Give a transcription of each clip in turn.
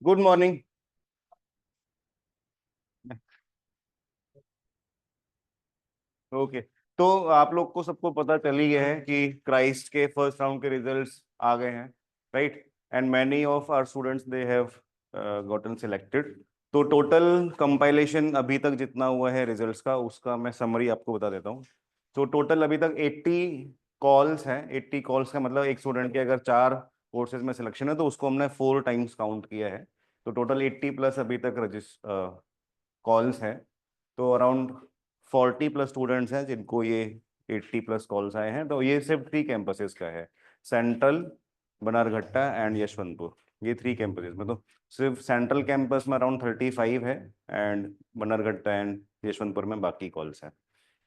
Good morning. Okay, तो आप लोग को सबको पता चल ही गया है कि क्राइस्ट के फर्स्ट राउंड के रिजल्ट्स आ गए हैं, right? And many of our students they have gotten selected. तो टोटल कंपाइलेशन अभी तक जितना हुआ है रिजल्ट्स का, उसका मैं समरी आपको बता देता हूँ। तो टोटल अभी तक 80 कॉल्स हैं। 80 कॉल्स का मतलब एक स्टूडेंट के अगर 4 कोर्सेज में सिलेक्शन है तो उसको हमने 4 टाइम्स काउंट किया है। तो टोटल 80 प्लस अभी तक कॉल्स हैं। तो अराउंड 40 प्लस स्टूडेंट्स हैं जिनको ये 80 प्लस कॉल्स आए हैं। तो ये सिर्फ 3 कैंपसेस का है, सेंट्रल, बनारघट्टा एंड यशवंतपुर। ये 3 कैंपसेस में तो सिर्फ सेंट्रल कैंपस में अराउंड 35 है, एंड बनारघट्टा एंड यशवंतपुर में बाकी कॉल्स हैं,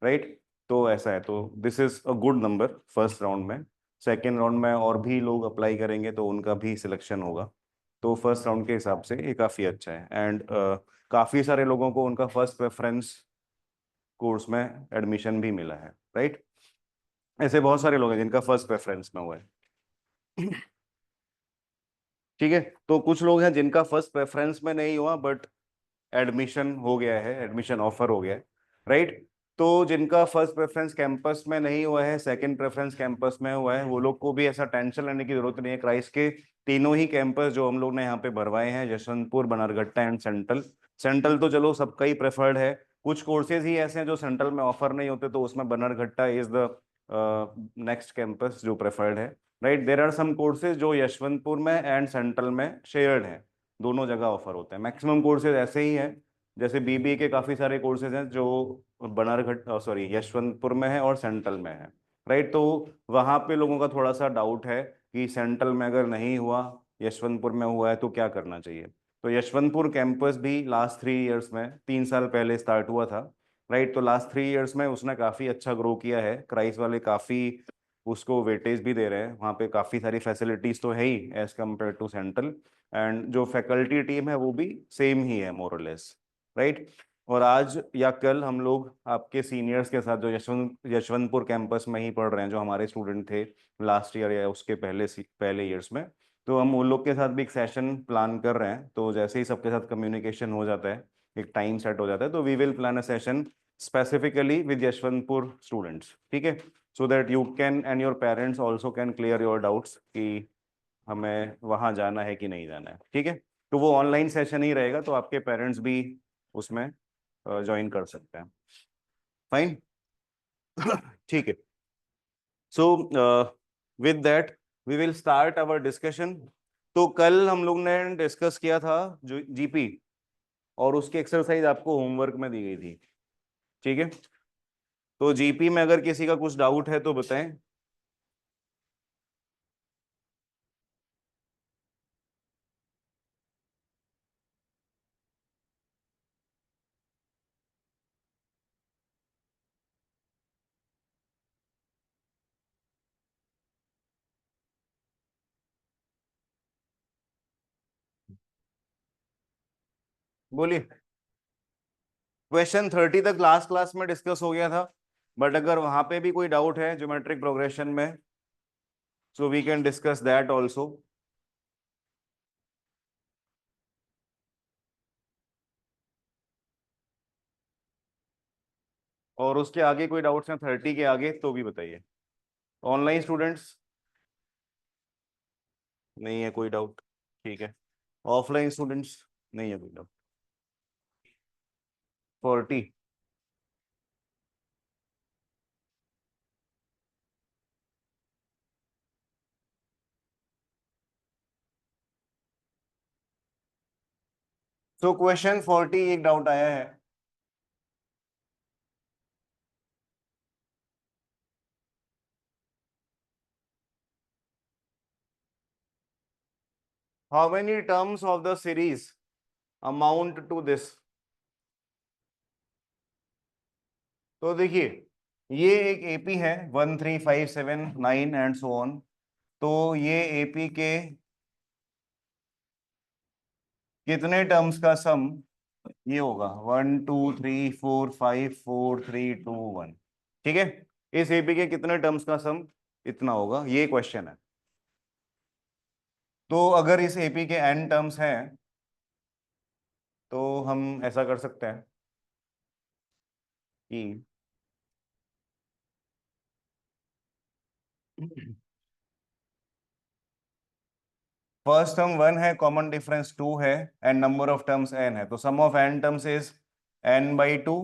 राइट? तो ऐसा है, तो this is a good number first round में। सेकेंड राउंड में और भी लोग अप्लाई करेंगे तो उनका भी सिलेक्शन होगा। तो फर्स्ट राउंड के हिसाब से ये काफ़ी अच्छा है। एंड काफ़ी सारे लोगों को उनका फर्स्ट प्रेफरेंस कोर्स में एडमिशन भी मिला है, राइट? ऐसे बहुत सारे लोग हैं जिनका फर्स्ट प्रेफरेंस में हुआ है। ठीक है, तो कुछ लोग हैं जिनका फर्स्ट प्रेफरेंस में नहीं हुआ बट एडमिशन हो गया है, एडमिशन ऑफर हो गया है, राइट? तो जिनका फर्स्ट प्रेफरेंस कैंपस में नहीं हुआ है, सेकंड प्रेफरेंस कैंपस में हुआ है, वो लोग को भी ऐसा टेंशन लेने की जरूरत नहीं है। क्राइस्ट के तीनों ही कैंपस जो हम लोग ने यहाँ पे भरवाए हैं, यशवंतपुर, बनारघट्टा एंड सेंट्रल। सेंट्रल तो चलो सबका ही प्रेफर्ड है। कुछ कोर्सेज ही ऐसे हैं जो सेंट्रल में ऑफर नहीं होते, तो उसमें Bannerghatta is the next campus जो प्रेफर्ड है, right? There are some courses जो यशवंतपुर में एंड सेंट्रल में शेयर्ड हैं, दोनों जगह ऑफर होते हैं। मैक्सिमम कोर्सेज ऐसे ही हैं, जैसे बीबीए के काफ़ी सारे कोर्सेज हैं जो बनारघट्ट सॉरी यशवंतपुर में है और सेंट्रल में है, राइट? तो वहाँ पे लोगों का थोड़ा सा डाउट है कि सेंट्रल में अगर नहीं हुआ, यशवंतपुर में हुआ है, तो क्या करना चाहिए। तो यशवंतपुर कैंपस भी लास्ट 3 इयर्स में, 3 साल पहले स्टार्ट हुआ था, राइट? तो लास्ट 3 इयर्स में उसने काफ़ी अच्छा ग्रो किया है। क्राइस्ट वाले काफ़ी उसको वेटेज भी दे रहे हैं, वहाँ पे काफ़ी सारी फैसिलिटीज़ तो है ही as compared to central. And जो फैकल्टी टीम है वो भी सेम ही है मोर और लेस, राइट? और आज या कल हम लोग आपके सीनियर्स के साथ जो यशवंतपुर कैंपस में ही पढ़ रहे हैं, जो हमारे स्टूडेंट थे लास्ट ईयर या उसके पहले ईयर्स में, तो हम उन लोग के साथ भी एक सेशन प्लान कर रहे हैं। तो जैसे ही सबके साथ कम्युनिकेशन हो जाता है, एक टाइम सेट हो जाता है, तो we will plan a session specifically with Yeshwanthpur students, ठीक है? So that you can and your parents also can clear your doubts कि हमें वहाँ जाना है कि नहीं जाना है, ठीक है? तो वो ऑनलाइन सेशन ही रहेगा, तो आपके पेरेंट्स भी उसमें ज्वाइन कर सकते हैं। फाइन। ठीक है। So with that we will start our discussion. तो कल हम लोग ने डिस्कस किया था जो जीपी, और उसकी एक्सरसाइज आपको होमवर्क में दी गई थी, ठीक है? तो जीपी में अगर किसी का कुछ डाउट है तो बताएं। बोलिए। क्वेश्चन 30 तक लास्ट क्लास में डिस्कस हो गया था, बट अगर वहां पे भी कोई डाउट है ज्योमेट्रिक प्रोग्रेशन में, so we can discuss that also. और उसके आगे कोई डाउट्स हैं 30 के आगे तो भी बताइए। ऑनलाइन स्टूडेंट्स नहीं है कोई डाउट, ठीक है? ऑफलाइन स्टूडेंट्स नहीं है कोई डाउट। 40। सो क्वेश्चन 40 एक डाउट आया है। How many terms of the series amount to this. तो देखिए ये एक एपी है 1 3 5 7 9 एंड सो ऑन। तो ये एपी के कितने टर्म्स का सम ये होगा 1 2 3 4 5 4 3 2 1। ठीक है, इस एपी के कितने टर्म्स का सम इतना होगा, ये क्वेश्चन है। तो अगर इस एपी के एन टर्म्स हैं तो हम ऐसा कर सकते हैं कि फर्स्ट टर्म 1 है, कॉमन डिफरेंस 2 है, and number of terms n है। तो sum of n terms is n/2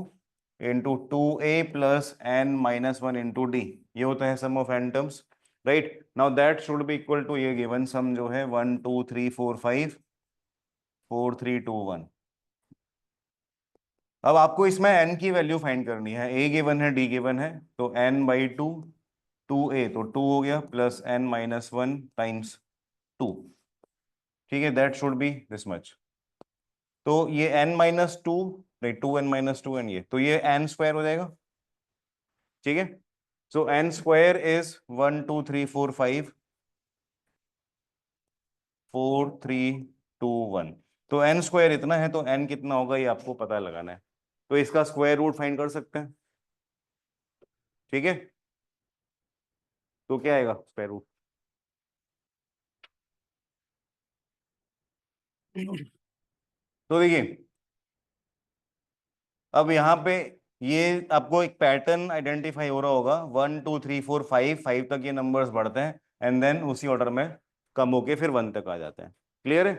into 2a plus n-1 into d। ये होता है sum of n terms. Right now that should be equal to ये given sum जो है 1 2 3 4 5 4 3 2 1। अब आपको इसमें n की वैल्यू फाइंड करनी है। a गिवन है, d गिवन है, तो n/2 2a तो 2 हो गया प्लस n-1 टाइम्स 2। ठीक है, that should B this much. तो ये n-2 नहीं 2n-2 एन, ये तो ये n स्क्वायर हो जाएगा। ठीक है, सो n स्क्वायर इज 1 2 3 4 5 4 3 2 1। तो n स्क्वायर इतना है, तो n कितना होगा ये आपको पता लगाना है। तो इसका स्क्वायर रूट फाइंड कर सकते हैं। ठीक है, तो क्या आएगा स्क्वायर रूट। तो देखिए अब यहाँ पे ये आपको एक पैटर्न आइडेंटिफाई हो रहा होगा, 1 2 3 4 5 तक ये नंबर्स बढ़ते हैं एंड देन उसी ऑर्डर में कम होके फिर 1 तक आ जाते हैं। क्लियर है,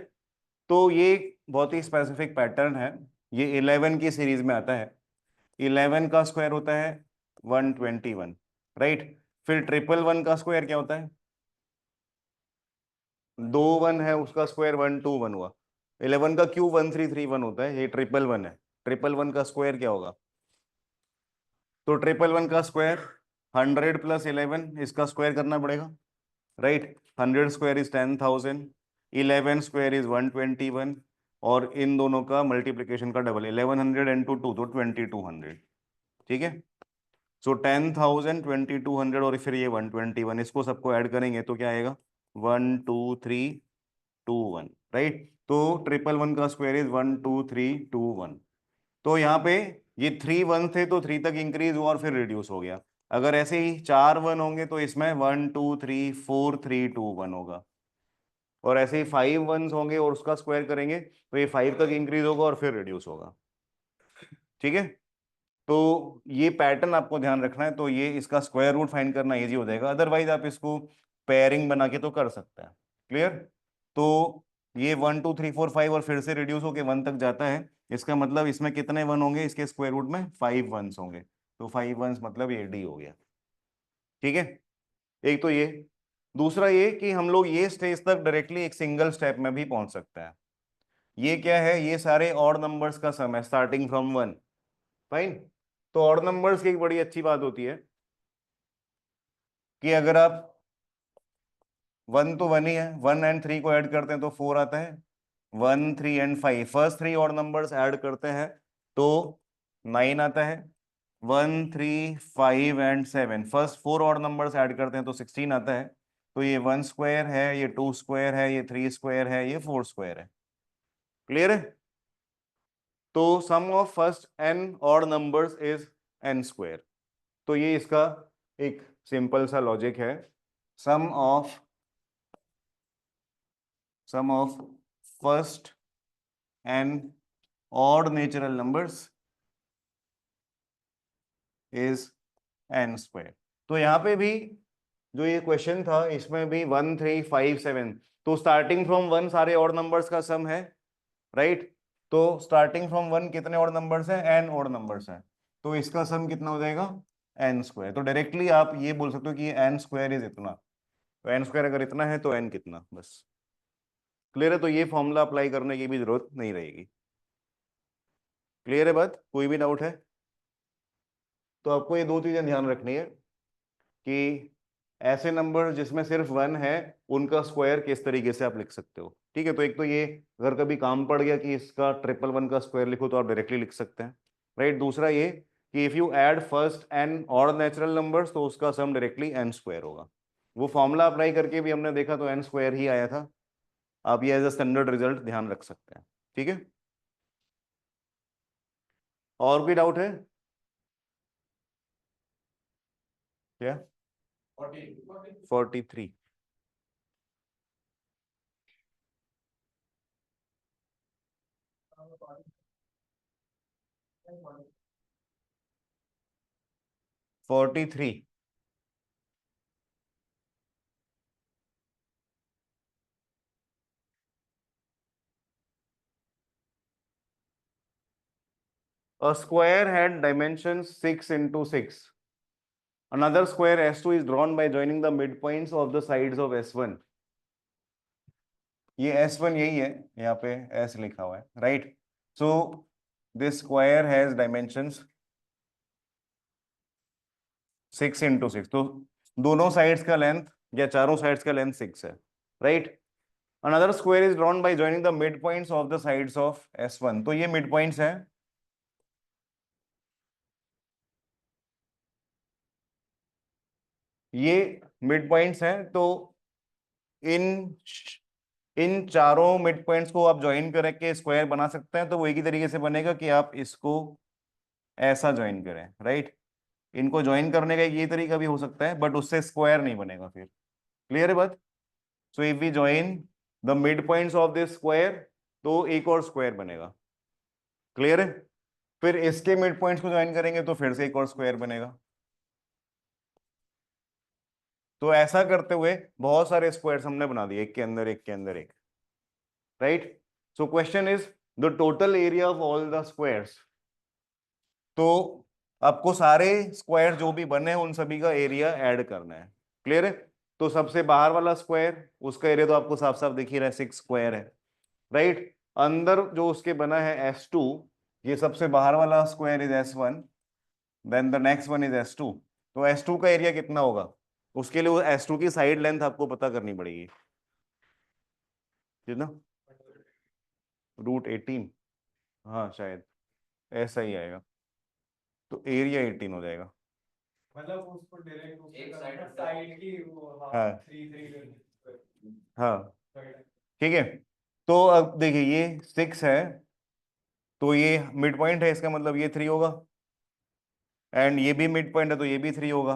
तो ये एक बहुत ही स्पेसिफिक पैटर्न है। ये 11 की सीरीज में आता है। 11 का स्क्वायर होता है 121। राइट, फिर 111 का स्क्वायर क्या होता है, 2 1 है उसका स्क्वायर 121 हुआ। 11 का क्यूब 1331 होता है, ये 111 है। 111 का स्क्वायर क्या होगा, तो 111 का स्क्वायर 100 प्लस 11 इसका स्क्वायर करना पड़ेगा। Right, 100 square is 10,000, 11 square is 121, और इन दोनों का मल्टीप्लीकेशन का डबल 1100 इंटू 2 तो 2200। ठीक है, सो 10,000 2200 और फिर ये 121, इसको सबको ऐड करेंगे तो क्या आएगा 1 2 3 2 1। राइट, तो 111 का स्क्वायर इज 1 2 3 2 1। तो यहाँ पे ये 3 1 थे तो 3 तक इंक्रीज हुआ और फिर रिड्यूस हो गया। अगर ऐसे ही 4 1 होंगे तो इसमें 1 2 3 4 3 2 1 होगा। और ऐसे ही 5 1 होंगे और उसका स्क्वायर करेंगे तो ये 5 तक इंक्रीज होगा और फिर रिड्यूस होगा। ठीक है, तो ये पैटर्न आपको ध्यान रखना है। तो ये इसका स्क्वायर रूट फाइंड करना इजी हो जाएगा, अदरवाइज आप इसको पेयरिंग बना के तो कर सकते हैं। क्लियर, तो ये 1 2 3 4 5 और फिर से रिड्यूस होके 1 तक जाता है। इसका मतलब इसमें कितने 1 होंगे, इसके स्क्वायर रूट में 5 1 होंगे। तो 5 1 मतलब ये डी हो गया। ठीक है, एक तो ये, दूसरा ये कि हम लोग ये स्टेज तक डायरेक्टली एक सिंगल स्टेप में भी पहुंच सकते हैं। ये क्या है, ये सारे ऑड नंबर्स का सम है स्टार्टिंग फ्रॉम 1। फाइन, तो ऑड नंबर्स की एक बड़ी अच्छी बात होती है कि अगर आप 1 तो 1 ही है, 1 एंड 3 को ऐड करते हैं तो 4 आता है। 1 3 and 5 first 3 odd numbers add करते हैं तो 9 आता है। 1 3 5 and 7 first 4 odd numbers add करते हैं तो 16 आता है। तो ये 1 स्क्वायर है, ये 2 स्क्वायर है, ये 3 स्क्वायर है, ये 4 स्क्वायर है। क्लियर है, तो sum of first N odd numbers is N square. तो ये इसका एक सिंपल सा लॉजिक है। Sum of first N odd natural numbers is N square. तो यहाँ पे भी जो ये क्वेश्चन था इसमें भी 1 3 5 7, तो स्टार्टिंग फ्रॉम 1 सारे ऑड नंबर्स का सम है। राइट, तो स्टार्टिंग फ्रॉम 1 कितने ऑड नंबर्स हैं, एन ऑड नंबर्स हैं। तो इसका सम कितना हो जाएगा एन स्क्वायर। तो डायरेक्टली आप ये बोल सकते हो कि एन स्क्वायर इज इतना। तो एन स्क्वायर अगर इतना है तो एन कितना, बस। क्लियर है, तो ये फॉर्मूला अप्लाई करने की भी जरूरत नहीं रहेगी। क्लियर है बात, कोई भी डाउट है। तो आपको ये दो चीजें ध्यान रखनी है कि ऐसे नंबर जिसमें सिर्फ वन है उनका स्क्वायर किस तरीके से आप लिख सकते हो, ठीक है। तो एक तो ये, अगर कभी काम पड़ गया कि इसका ट्रिपल वन का स्क्वायर लिखो तो आप डायरेक्टली लिख सकते हैं, राइट। दूसरा ये कि if you add first N odd natural numbers तो उसका सम डायरेक्टली एन स्क्वायर होगा। वो फॉर्मूला अप्लाई करके भी हमने देखा तो एन स्क्वायर ही आया था। आप ये एज अ स्टैंडर्ड रिजल्ट ध्यान रख सकते हैं, ठीक है। और कोई डाउट है क्या? 43। 43। A square had dimensions 6 into 6. Another square S2 is drawn by joining the midpoints of the sides of S1. ये S1 यही है, यहाँ पे S लिखा हुआ है, right. So this square has dimensions 6 into 6, तो दोनों साइड्स का लेंथ या चारों साइड्स का लेंथ 6 है, right. Another square is drawn by joining the mid points of the sides of S1, तो ये मिड पॉइंट्स है, ये मिड पॉइंट्स हैं। तो इन इन चारों मिड पॉइंट्स को आप ज्वाइन करके स्क्वायर बना सकते हैं। तो वो एक ही तरीके से बनेगा कि आप इसको ऐसा ज्वाइन करें, राइट। इनको ज्वाइन करने का एक ये तरीका भी हो सकता है, बट उससे स्क्वायर नहीं बनेगा फिर। क्लियर है बात? So if we join the mid points of this square तो एक और स्क्वायर बनेगा। क्लियर है? फिर इसके मिड पॉइंट्स को ज्वाइन करेंगे तो फिर से एक और स्क्वायर बनेगा। तो ऐसा करते हुए बहुत सारे स्क्वायर्स हमने बना दिए, एक के अंदर एक के अंदर एक, right. So question is the total area of all the squares. तो आपको सारे स्क्वायर जो भी बने हैं उन सभी का एरिया ऐड करना है। क्लियर है? तो सबसे बाहर वाला स्क्वायर, उसका एरिया तो आपको साफ साफ दिख ही रहा है, 6 स्क्वायर है, राइट। अंदर जो उसके बना है S2, ये सबसे बाहर वाला square is S1, then the next one is S2। तो S2 का एरिया कितना होगा? उसके लिए वो S2 की साइड लेंथ आपको पता करनी पड़ेगी, कितना? √18, हाँ शायद ऐसा ही आएगा। तो एरिया 18 हो जाएगा। मतलब उसको डायरेक्ट एक साइड की वो हाँ 3 हाँ, ठीक है। तो अब देखिए ये 6 है, तो ये मिड पॉइंट है, इसका मतलब ये 3 होगा, एंड ये भी मिड पॉइंट है तो ये भी 3 होगा।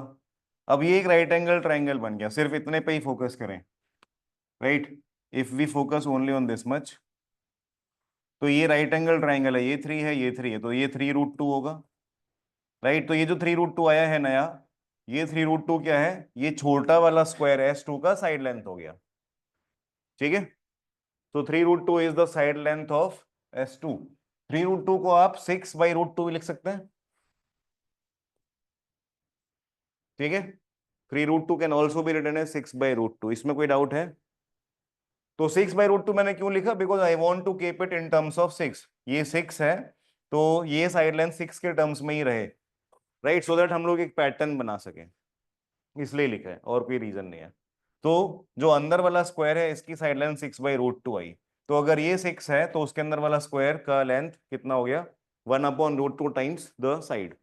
अब ये एक राइट एंगल ट्राइंगल बन गया, सिर्फ इतने पे ही फोकस करें, right. If we focus only on this much, तो ये राइट एंगल ट्राइंगल है, ये 3 है ये 3 है, तो ये 3√2 होगा, राइट। तो ये जो 3√2 आया है नया, ये 3√2 क्या है? ये छोटा वाला स्क्वायर S2 का साइड लेंथ हो गया, ठीक है। तो 3√2 is the side length of S2। 3√2 को आप 6/√2 भी लिख सकते हैं, ठीक है। 3√2 can also be written as 6/√2। इसमें कोई डाउट है? तो 6/√2 मैंने क्यों लिखा? Because I want to keep it in terms of 6। ये 6 है, तो ये साइड लेंथ 6 के टर्म्स में ही रहे, राइट, सो दैट हम लोग एक पैटर्न बना सके, इसलिए लिखा है, और कोई रीजन नहीं है। तो जो अंदर वाला स्क्वायर है इसकी साइड लेंथ 6/√2 आई, तो अगर ये 6 है तो उसके अंदर वाला स्क्वायर का लेंथ कितना हो गया? 1/√2 टाइम्स द साइड,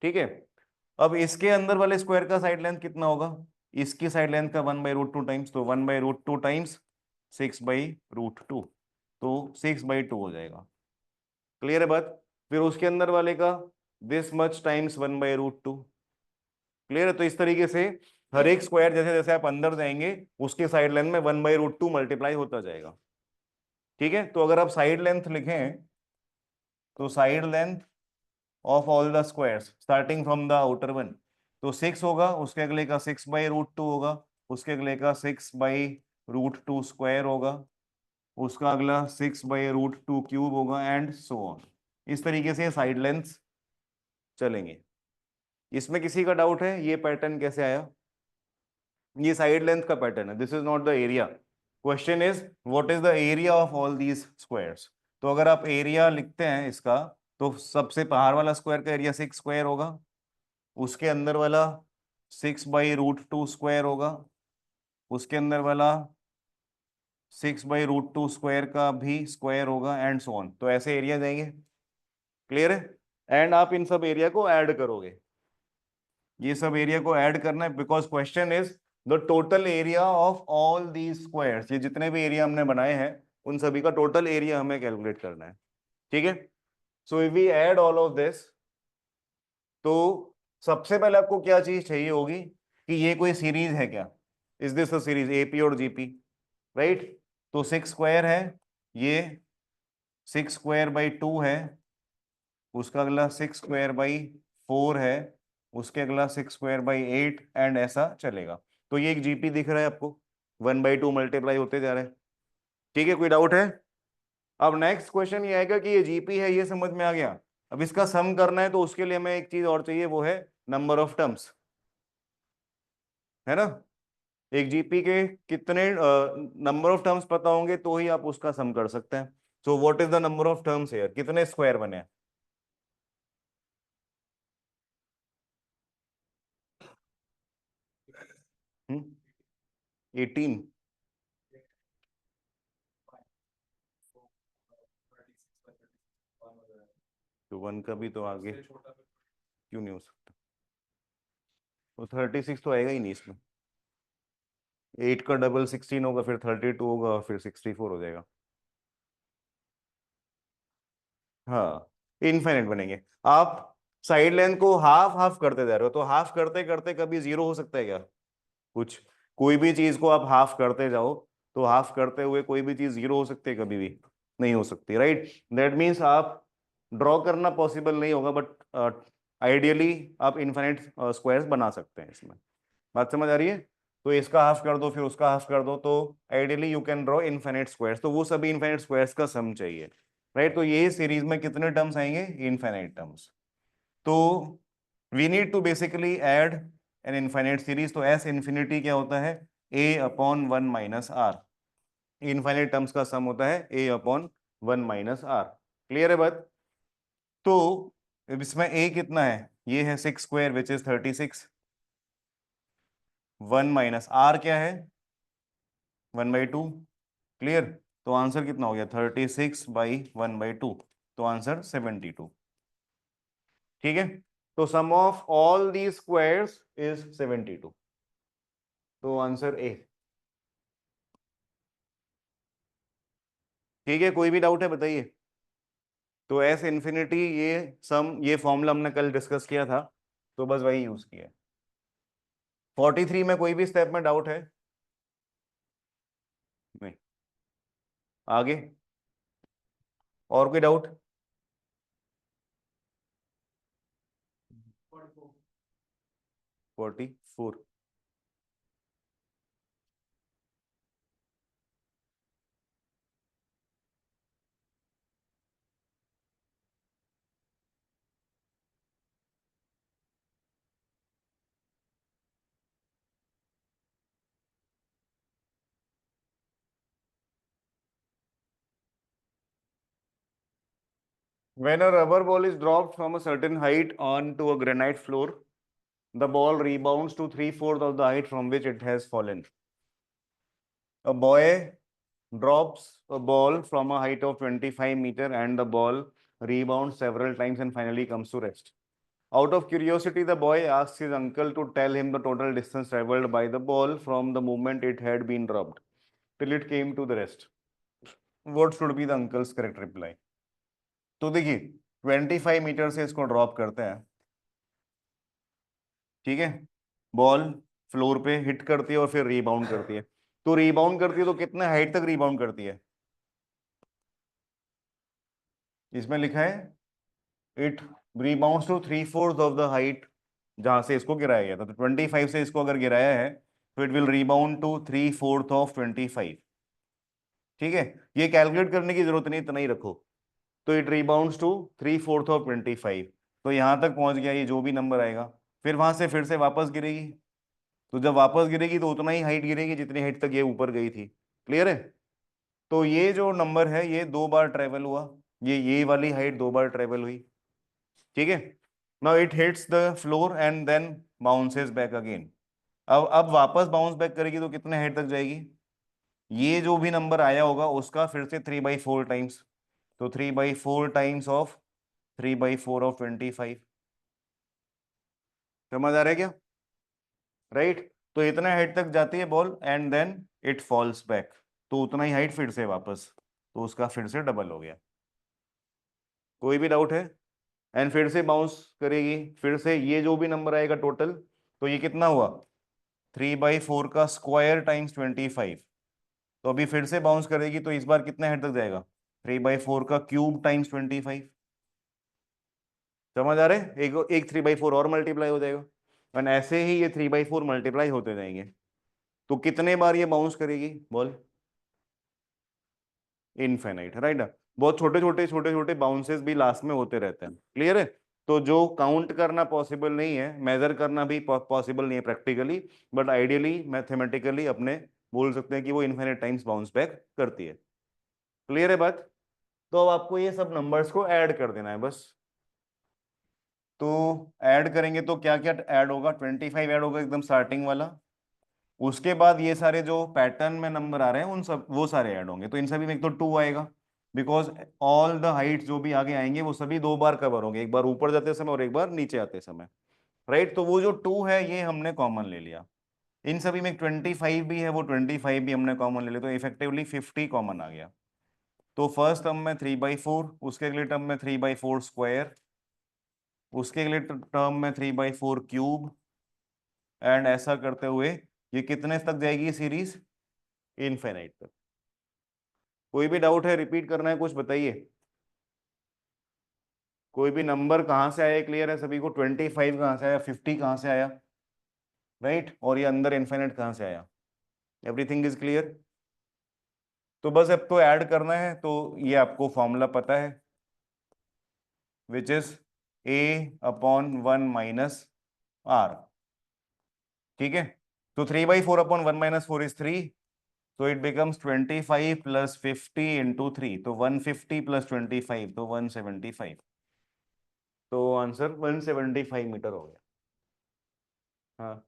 ठीक है। अब इसके अंदर वाले स्क्वायर का साइड लेंथ कितना होगा? इसकी साइड लेंथ का 1/√2 टाइम्स, तो 1/√2 टाइम्स 6/√2, तो 6/2 हो जाएगा। क्लियर है बात? फिर उसके अंदर वाले का दिस मच टाइम्स 1/√2। क्लियर है? तो इस तरीके से हर एक स्क्वायर जैसे जैसे आप अंदर जाएंगे उसके साइड लेंथ में 1/√2 मल्टीप्लाई होता जाएगा, ठीक है। तो अगर आप साइड लेंथ लिखें तो side length of all the squares starting from the outer one, तो 6 होगा, उसके अगले का 6/√2 होगा, उसके अगले का 6/√2 स्क्वायर होगा, उसका अगला 6/√2 क्यूब होगा, एंड सो ऑन। इस तरीके से साइड लेंथ चलेंगे। इसमें किसी का डाउट है ये पैटर्न कैसे आया? ये साइड लेंथ का पैटर्न है, this is not the area. Question is what is the area of all these squares. तो अगर आप एरिया लिखते हैं इसका, तो सबसे बाहर वाला स्क्वायर का एरिया 6 स्क्वायर होगा, उसके अंदर वाला 6/√2² होगा, उसके अंदर वाला 6/√2² का भी स्क्वायर होगा, एंड सो ऑन। तो ऐसे एरिया जाएंगे। क्लियर है? एंड आप इन सब एरिया को ऐड करोगे, ये सब एरिया को ऐड करना है, because question is the total area of all these squares. ये जितने भी एरिया हमने बनाए हैं उन सभी का टोटल एरिया हमें कैलकुलेट करना है। ठीक है? So if we add all of this, तो सबसे पहले आपको क्या चीज चाहिए होगी कि ये कोई सीरीज है क्या, is this a series AP और जीपी, राइट? तो 6² है, ये 6²/2 है, उसका अगला 6²/4 है, उसके अगला 6²/8, एंड ऐसा चलेगा। तो ये एक जीपी दिख रहा है आपको, 1/2 मल्टीप्लाई होते जा रहा है। ठीक है? कोई डाउट है? अब नेक्स्ट क्वेश्चन ये आएगा कि ये जीपी है, ये समझ में आ गया। अब इसका सम करना है, तो उसके लिए हमें एक चीज और चाहिए, वो है नंबर ऑफ टर्म्स, है ना? एक जीपी के कितने नंबर ऑफ टर्म्स पता होंगे तो ही आप उसका सम कर सकते हैं। So what is the number of terms here? कितने स्क्वायर बने हैं? 18। तो 1 का भी तो आगे क्यों नहीं हो सकता? तो 36 तो आएगा ही नहीं इसमें। 8 का डबल 16 होगा, फिर 32 होगा, फिर 64 हो जाएगा। हाँ, इनफाइनाइट बनेंगे। आप साइड लेंथ को हाफ हाफ करते जा रहे हो, तो हाफ करते करते कभी जीरो हो सकता है क्या? कुछ, कोई भी चीज को आप हाफ करते जाओ, तो हाफ करते हुए कोई भी चीज जीरो हो सकती है? कभी भी नहीं हो सकती, राइट? दैट मीन्स आप ड्रॉ करना पॉसिबल नहीं होगा, बट आइडियली आप इनफाइनाइट स्क्वायर्स बना सकते हैं इसमें। बात समझ आ रही है? तो इसका हाफ कर दो, फिर उसका हाफ कर दो, तो ideally you can draw infinite squares. तो वो सभी इनफाइनाइट स्क्वायर्स का सम चाहिए, राइट? तो ये सीरीज में कितने टर्म्स आएंगे? Infinite terms. तो we need to basically add an infinite series. तो एस इन्फिनिटी क्या होता है? a/1 minus are. Infinite terms का सम होता है a/1 माइनस आर। क्लियर है बात? तो इसमें a कितना है? ये है 6² विच इज 36। 1 माइनस आर क्या है? 1/2। क्लियर? तो आंसर कितना हो गया? 36/1/2। तो आंसर 72। ठीक है? तो sum of all the squares is 72। तो आंसर ए। ठीक है? कोई भी डाउट है बताइए। तो एस इन्फिनिटी, ये सम, ये फॉर्मूला हमने कल डिस्कस किया था, तो बस वही यूज किया है। 43 में कोई भी स्टेप में डाउट है? नहीं। आगे और कोई doubt? 44। When a rubber ball is dropped from a certain height onto a granite floor, the ball rebounds to 3/4 of the height from which it has fallen. A boy drops a ball from a height of 25 meter and the ball rebounds several times and finally comes to rest. Out of curiosity, the boy asks his uncle to tell him the total distance traveled by the ball from the moment it had been dropped till it came to the rest. What should be the uncle's correct reply? तो देखिए, 25 metre से इसको drop करते हैं, ठीक है? Ball floor पे hit करती है और फिर रीबाउंड करती है। तो रीबाउंड करती है तो कितने हाइट तक रीबाउंड करती है? इसमें लिखा है it rebounds to 3/4 of the height जहां से इसको गिराया गया था। तो 25 से इसको अगर गिराया है तो it will rebound to 3/4 of 25। ठीक है? ये कैलकुलेट करने की जरूरत नहीं, इतना ही रखो। तो इट रीबाउंड्स टू 3/4 ऑफ 25। तो यहां तक पहुंच गया, ये जो भी नंबर आएगा, फिर वहां से फिर से वापस गिरेगी। तो जब वापस गिरेगी तो उतना ही हाइट गिरेगी जितनी हाइट तक ये ऊपर गई थी। क्लियर है? तो ये जो नंबर है ये 2 बार ट्रेवल हुआ, ये वाली हाइट 2 बार ट्रेवल हुई। ठीक है? Now it hits the floor and then bounces back again. अब वापस बाउंस बैक करेगी तो कितने हाइट तक जाएगी? ये जो भी नंबर आया होगा उसका फिर से 3/4 टाइम्स, तो 3/4 टाइम्स ऑफ 3/4 ऑफ 25। समझ आ रहा है क्या? राइट, तो इतना हाइट तक जाती है ball and then it falls back, तो उतना ही हाइट फिर से वापस, तो उसका फिर से डबल हो गया। कोई भी डाउट है? एंड फिर से बाउंस करेगी, फिर से ये जो भी नंबर आएगा टोटल, तो ये कितना हुआ? 3/4 का स्क्वायर टाइम्स 25। तो अभी फिर से बाउंस करेगी तो इस बार कितने हाइट तक जाएगा? 3/4 का क्यूब टाइम्स 25। समझ आ रहे हैं? एक एक 3/4 और मल्टीप्लाई हो जाएगा, और ऐसे ही ये 3/4 मल्टीप्लाई होते जाएंगे। तो कितने बार ये बाउंस करेगी बोल? Infinite, right. बहुत छोटे छोटे बाउंसेस भी लास्ट में होते रहते हैं। क्लियर है? तो जो काउंट करना पॉसिबल नहीं है, मेजर करना भी पॉसिबल नहीं है प्रैक्टिकली, बट आइडियली मैथमेटिकली अपने बोल सकते हैं कि वो इनफाइनाइट टाइम्स बाउंस बैक करती है। क्लियर है बात? तो अब आपको ये सब नंबर्स को ऐड कर देना है बस। तो ऐड करेंगे तो क्या क्या ऐड होगा? 25 ऐड होगा एकदम स्टार्टिंग वाला। उसके बाद ये सारे जो पैटर्न में नंबर आ रहे हैं उन सब वो सारे ऐड होंगे, तो इन सभी में एक तो 2 आएगा, बिकॉज ऑल द हाइट्स जो भी आगे आएंगे वो सभी 2 बार कवर होंगे, एक बार ऊपर जाते समय और एक बार नीचे आते समय। राइट, तो वो जो 2 है ये हमने कॉमन ले लिया। इन सभी में 25 भी है, वो 25 भी हमने कॉमन ले लिया, तो इफेक्टिवली 50 कॉमन आ गया। तो फर्स्ट टर्म में 3/4, उसके अगले टर्म में 3/4 स्क्वायर, उसके अगले टर्म में 3/4 क्यूब, एंड ऐसा करते हुए ये कितने तक जाएगी सीरीज? इनफिनिट तक। कोई भी डाउट है, रिपीट करना है कुछ बताइए। कोई भी नंबर कहाँ से आया? क्लियर है सभी को? 25 कहाँ से आया? 50 कहाँ से आया? राइट, और ये अंदर इनफिनिट कहाँ से आया? Everything is clear? तो बस अब तो ऐड करना है, तो ये आपको फॉर्मूला पता है, विच इज a/1 - r। ठीक है, तो 3/4/1 - 4 इज 3, तो इट बिकम्स 25 + 50 × 3, तो 150 + 25, तो 175। तो आंसर 175 मीटर हो गया। हाँ,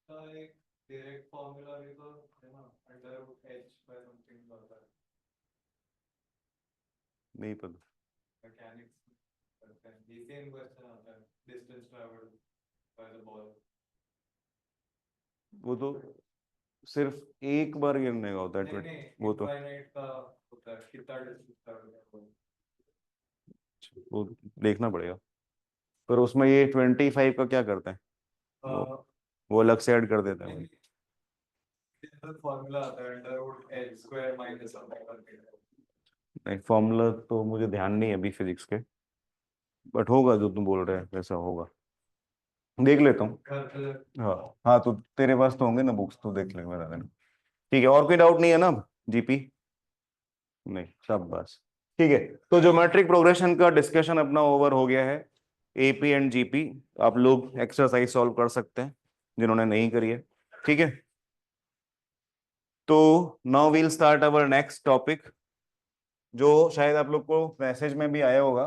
का एक डायरेक्ट फॉर्मूला भी तो है ना, √h/, समथिंग होता है नहीं पता। मैकेनिक्स करते हैं, ये सेम क्वेश्चन आता है, distance travelled by the ball. वो तो सिर्फ एक बार गिरने का होता है नहीं नहीं, वो तो इनफाइनाइट का होता है, कितना डिस्टेंस ट्रैवल है वो देखना पड़ेगा, पर उसमें ये 25 का क्या करता है? वो। वो अलग से ऐड कर देता है वो। जनरल फॉर्मूला आता है, √h² माइनस समथिंग करके। नहीं, फॉर्मूला तो मुझे ध्यान नहीं है अभी फिजिक्स के, बट होगा जो तुम बोल रहे हैं वैसा होगा। देख लेता हूँ। हाँ, हाँ तो तेरे पास तो होंगे ना बुक्स, तो देख लेंगे बता देना। ठीक है, और कोई डाउट नहीं है ना अब? जीपी नहीं, सब बस ठीक है। तो ज्योमेट्रिक प्रोग्रेशन का डिस्कशन अपना ओवर हो गया है। एपी एंड जीपी आप लोग एक्सरसाइज सॉल्व कर सकते हैं जिन्होंने नहीं करी है। ठीक है, तो now we'll start our next topic, जो शायद आप लोग को मैसेज में भी आया होगा।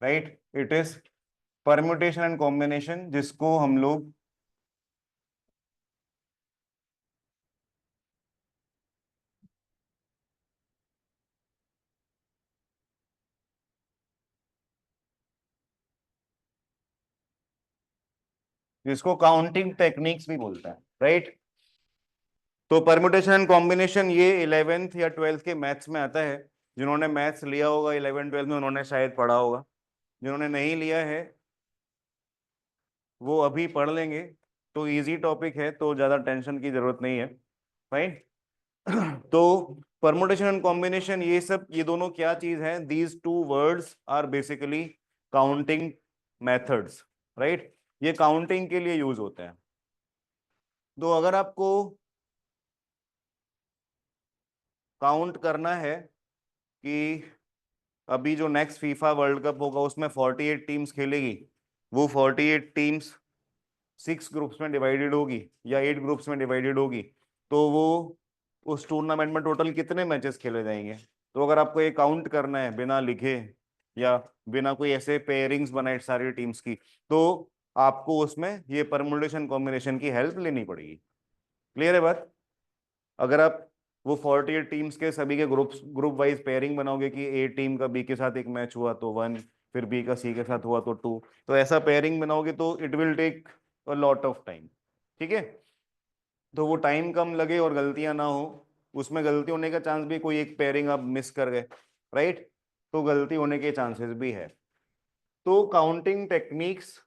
Right, it is permutation and combination, जिसको हम लोग जिसको काउंटिंग टेक्निक्स भी बोलते हैं। राइट, तो परम्यूटेशन एंड कॉम्बिनेशन ये 11th या 12th के मैथ्स में आता है। जिन्होंने मैथ्स लिया होगा 11 12 में उन्होंने शायद पढ़ा होगा, जिन्होंने नहीं लिया है वो अभी पढ़ लेंगे। तो इजी टॉपिक है, तो ज्यादा टेंशन की जरूरत नहीं है। फाइन। तो परमुटेशन एंड कॉम्बिनेशन ये सब, ये दोनों क्या चीज है? These two words are basically counting methods. Right, ये काउंटिंग के लिए यूज होते हैं। तो अगर आपको काउंट करना है कि अभी जो नेक्स्ट फीफा वर्ल्ड कप होगा उसमें 48 टीम्स खेलेगी, वो 48 टीम्स 6 ग्रुप्स में डिवाइडेड होगी या 8 ग्रुप्स में डिवाइडेड होगी, तो वो उस टूर्नामेंट में टोटल कितने मैचेस खेले जाएंगे? तो अगर आपको ये काउंट करना है बिना लिखे या बिना कोई ऐसे पेयरिंग्स बनाए सारी टीम्स की, तो आपको उसमें ये परमुटेशन कॉम्बिनेशन की हेल्प लेनी पड़ेगी। क्लियर है बात? अगर आप वो 48 टीम्स के सभी के ग्रुप वाइज पेयरिंग बनाओगे कि ए टीम का बी के साथ एक मैच हुआ तो 1, फिर बी का सी के साथ हुआ तो 2, तो ऐसा पेयरिंग बनाओगे तो it will take a lot of time. ठीक है, तो वो टाइम कम लगे और गलतियां ना हो, उसमें गलती होने का चांस भी, कोई एक पेयरिंग आप मिस कर गए, राइट, तो गलती होने के चांसेस भी है। तो काउंटिंग टेक्निक्स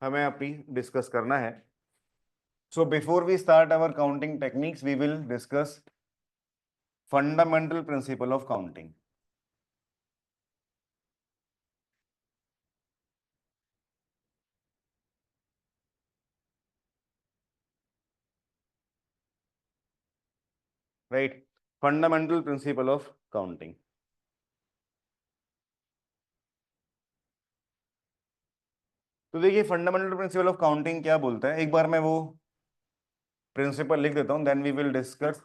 हमें अभी डिस्कस करना है। So before we start our counting techniques we will discuss fundamental principle of counting. Right, fundamental principle of counting. तो देखिए फंडामेंटल प्रिंसिपल ऑफ काउंटिंग क्या बोलता है, एक बार मैं वो प्रिंसिपल लिख देता हूं, then we will discuss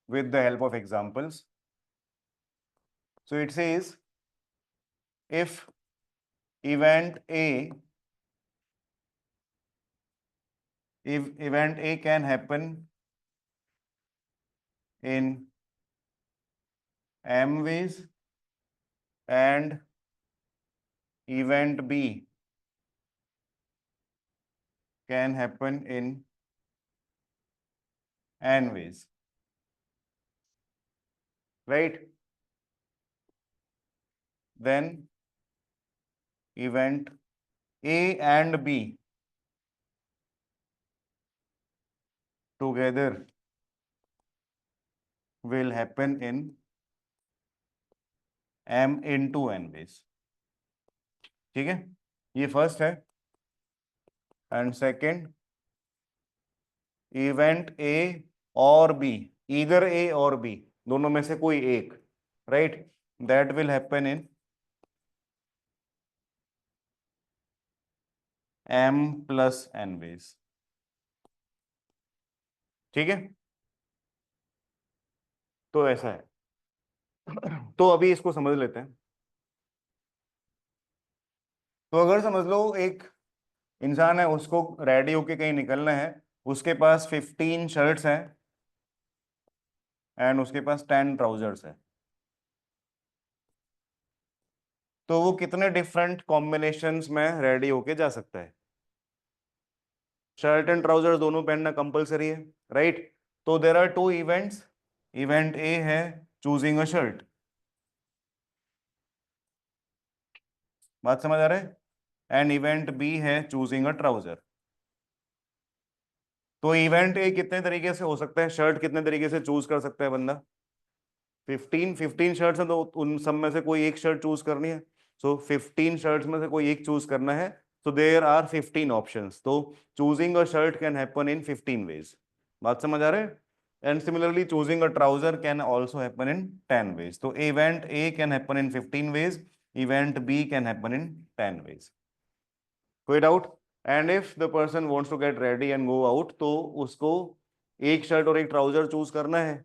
with the help of examples. So it says if event A, if event A can happen in m ways and event B can happen in n ways, right? Then event A and B together will happen in m into n ways। ठीक है, ये first है। And second, event A और B, इधर ए और B दोनों में से कोई एक, right, that will happen in m plus n ways. ठीक है, तो ऐसा है। तो अभी इसको समझ लेते हैं। तो अगर समझ लो एक इंसान है, उसको रेडी होके कहीं निकलना है, उसके पास 15 शर्ट्स हैं एंड उसके पास 10 ट्राउजर्स है, तो वो कितने डिफरेंट कॉम्बिनेशंस में रेडी होके जा सकता है? शर्ट एंड ट्राउजर दोनों पहनना कंपलसरी है, राइट? तो there are two events. Event A है चूजिंग अ शर्ट, बात समझ आ रहा है? एंड इवेंट बी है चूजिंग अ ट्राउजर। तो इवेंट ए कितने तरीके से हो सकता है, शर्ट कितने तरीके से चूज कर सकता है बंदा? 15 शर्ट्स हैं, तो उन सब में से कोई एक शर्ट चूज करनी है। सो 15 शर्ट्स में से कोई एक चूज करना है, so देयर आर 15 ऑप्शंस। तो choosing a shirt can happen in 15 ways. बात समझ आ रहा है? And similarly choosing a trouser can also happen in 10 ways. तो event A can happen in 15 ways, event B can happen in 10 ways. कोई doubt? And if the person wants to get ready and go out, तो उसको एक shirt और एक trouser choose करना है,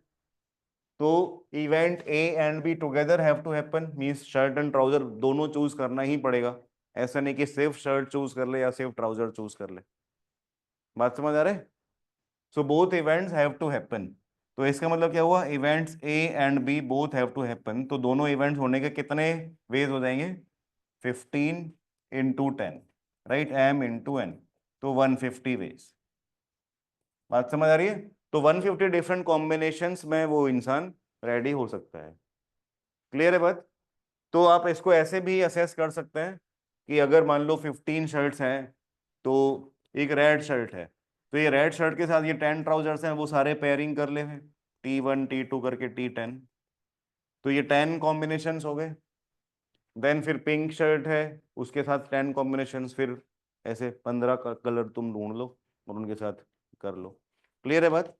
तो event A and B together have to happen, means shirt and trouser दोनों चूज करना ही पड़ेगा। ऐसा नहीं कि सिर्फ शर्ट चूज कर ले या सिर्फ ट्राउजर चूज कर ले। बात समझ आ रहा है? So both events have to happen. तो इसका मतलब क्या हुआ, events A and B both have to happen, तो दोनों इवेंट्स होने के कितने वेज हो जाएंगे? 15 into 10, right, m into n, तो 150 वेज। बात समझ आ रही है? तो 150 डिफरेंट कॉम्बिनेशंस में वो इंसान रेडी हो सकता है। क्लियर है बात? तो आप इसको ऐसे भी असेस कर सकते हैं कि अगर मान लो 15 शर्ट्स हैं, तो एक रेड शर्ट है, तो ये रेड शर्ट के साथ ये 10 ट्राउजर्स हैं, वो सारे पेयरिंग कर ले हैं, T1 T2 करके T10, तो ये 10 कॉम्बिनेशंस हो गए। देन फिर पिंक शर्ट है, उसके साथ 10 कॉम्बिनेशंस, फिर ऐसे 15 का कलर तुम ढूंढ लो और उनके साथ कर लो। क्लियर है बात?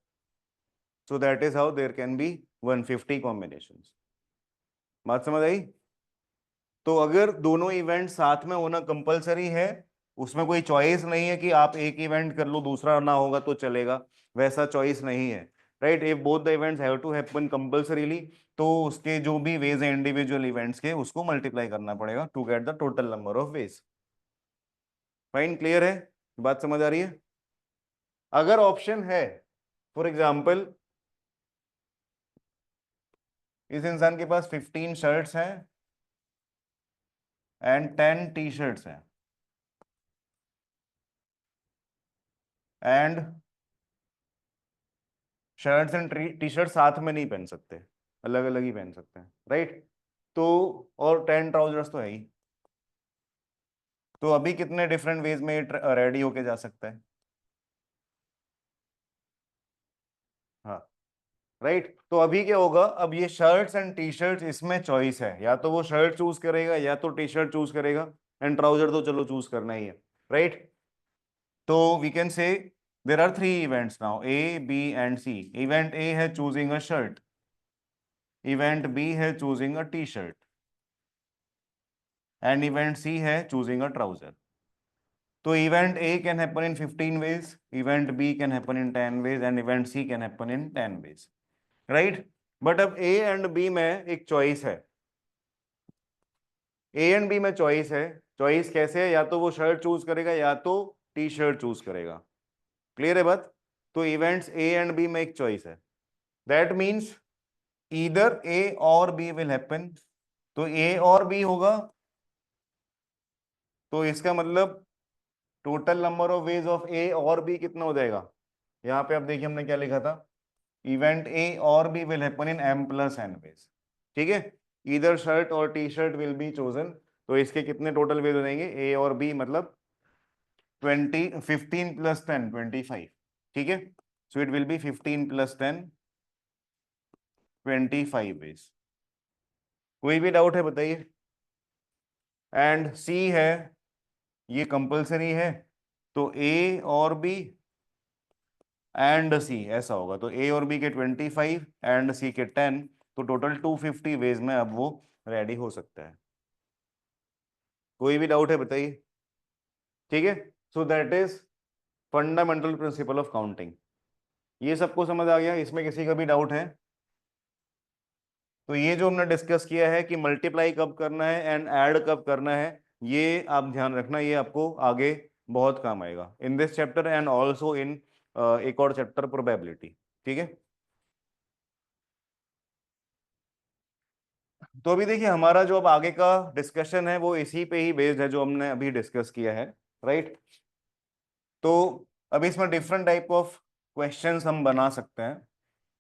So that is how there can be 150 combinations. बात समझ आई? तो अगर दोनों इवेंट साथ में होना कंपलसरी है, उसमें कोई चॉइस नहीं है कि आप एक इवेंट कर लो दूसरा ना होगा तो चलेगा, वैसा चॉइस नहीं है। Right, if both the events have to happen compulsorily, तो उसके जो भी वेज है इंडिविजुअल इवेंट्स के, उसको मल्टीप्लाई करना पड़ेगा to get the total number of ways. Fine, clear है, बात समझ आ रही है? अगर ऑप्शन है, फॉर एग्जाम्पल इस इंसान के पास 15 शर्ट्स हैं एंड 10 टी शर्ट्स हैं, and shirts and T shirt साथ में नहीं पहन सकते, अलग अलग ही पहन सकते हैं, राइट? तो और 10 ट्राउजर्स तो है ही, तो अभी कितने डिफरेंट वेज में रेडी होके जा सकता है? हाँ, राइट। तो अभी क्या होगा, अब ये शर्ट्स एंड टी शर्ट, इसमें चॉइस है, या तो वो शर्ट चूज करेगा या तो टी शर्ट चूज करेगा, एंड ट्राउजर तो चलो चूज करना ही है, राइट? तो we can say there are 3 events now, A B and C. Event A है choosing a shirt, event B है choosing a T shirt, and event C है choosing a trouser. तो event A can happen in 15 ways, event B can happen in 10 ways, and event C can happen in 10 ways, right? But अब A and B में एक choice है, A and B में choice है। Choice कैसे है, या तो वो शर्ट चूज करेगा या तो टी शर्ट चूज करेगा। क्लियर है बात? तो इवेंट्स ए एंड बी में एक चॉइस है, दैट मीन्स ईदर ए और बी विल हैपन। तो ए और बी होगा, तो इसका मतलब total number of ways of A और बी कितना हो जाएगा? यहाँ पे आप देखिए हमने क्या लिखा था, इवेंट ए और B will happen in m plus n ways, ठीक है? इधर शर्ट और T shirt will be chosen, तो इसके कितने टोटल वेज हो जाएंगे, ए और बी, मतलब 15 प्लस 10 25, ठीक है? So it will be 15 plus 10 25 ways. कोई भी डाउट है बताइए? एंड सी है, ये कंपल्सरी है, तो ए और बी एंड सी ऐसा होगा, तो ए और बी के 25 एंड सी के 10, तो टोटल 250 वेज में अब वो रेडी हो सकता है। कोई भी डाउट है बताइए? ठीक है, so that is fundamental principle of counting. ये सबको समझ आ गया? इसमें किसी का भी डाउट है? तो ये जो हमने डिस्कस किया है कि मल्टीप्लाई कब करना है एंड ऐड कब करना है, ये आप ध्यान रखना, ये आपको आगे बहुत काम आएगा in this chapter and also in एक और चैप्टर प्रोबेबिलिटी, ठीक है? तो अभी देखिए हमारा जो अब आगे का डिस्कशन है वो इसी पे ही बेस्ड है जो हमने अभी डिस्कस किया है, राइट? तो अभी इसमें डिफरेंट टाइप ऑफ क्वेश्चंस हम बना सकते हैं।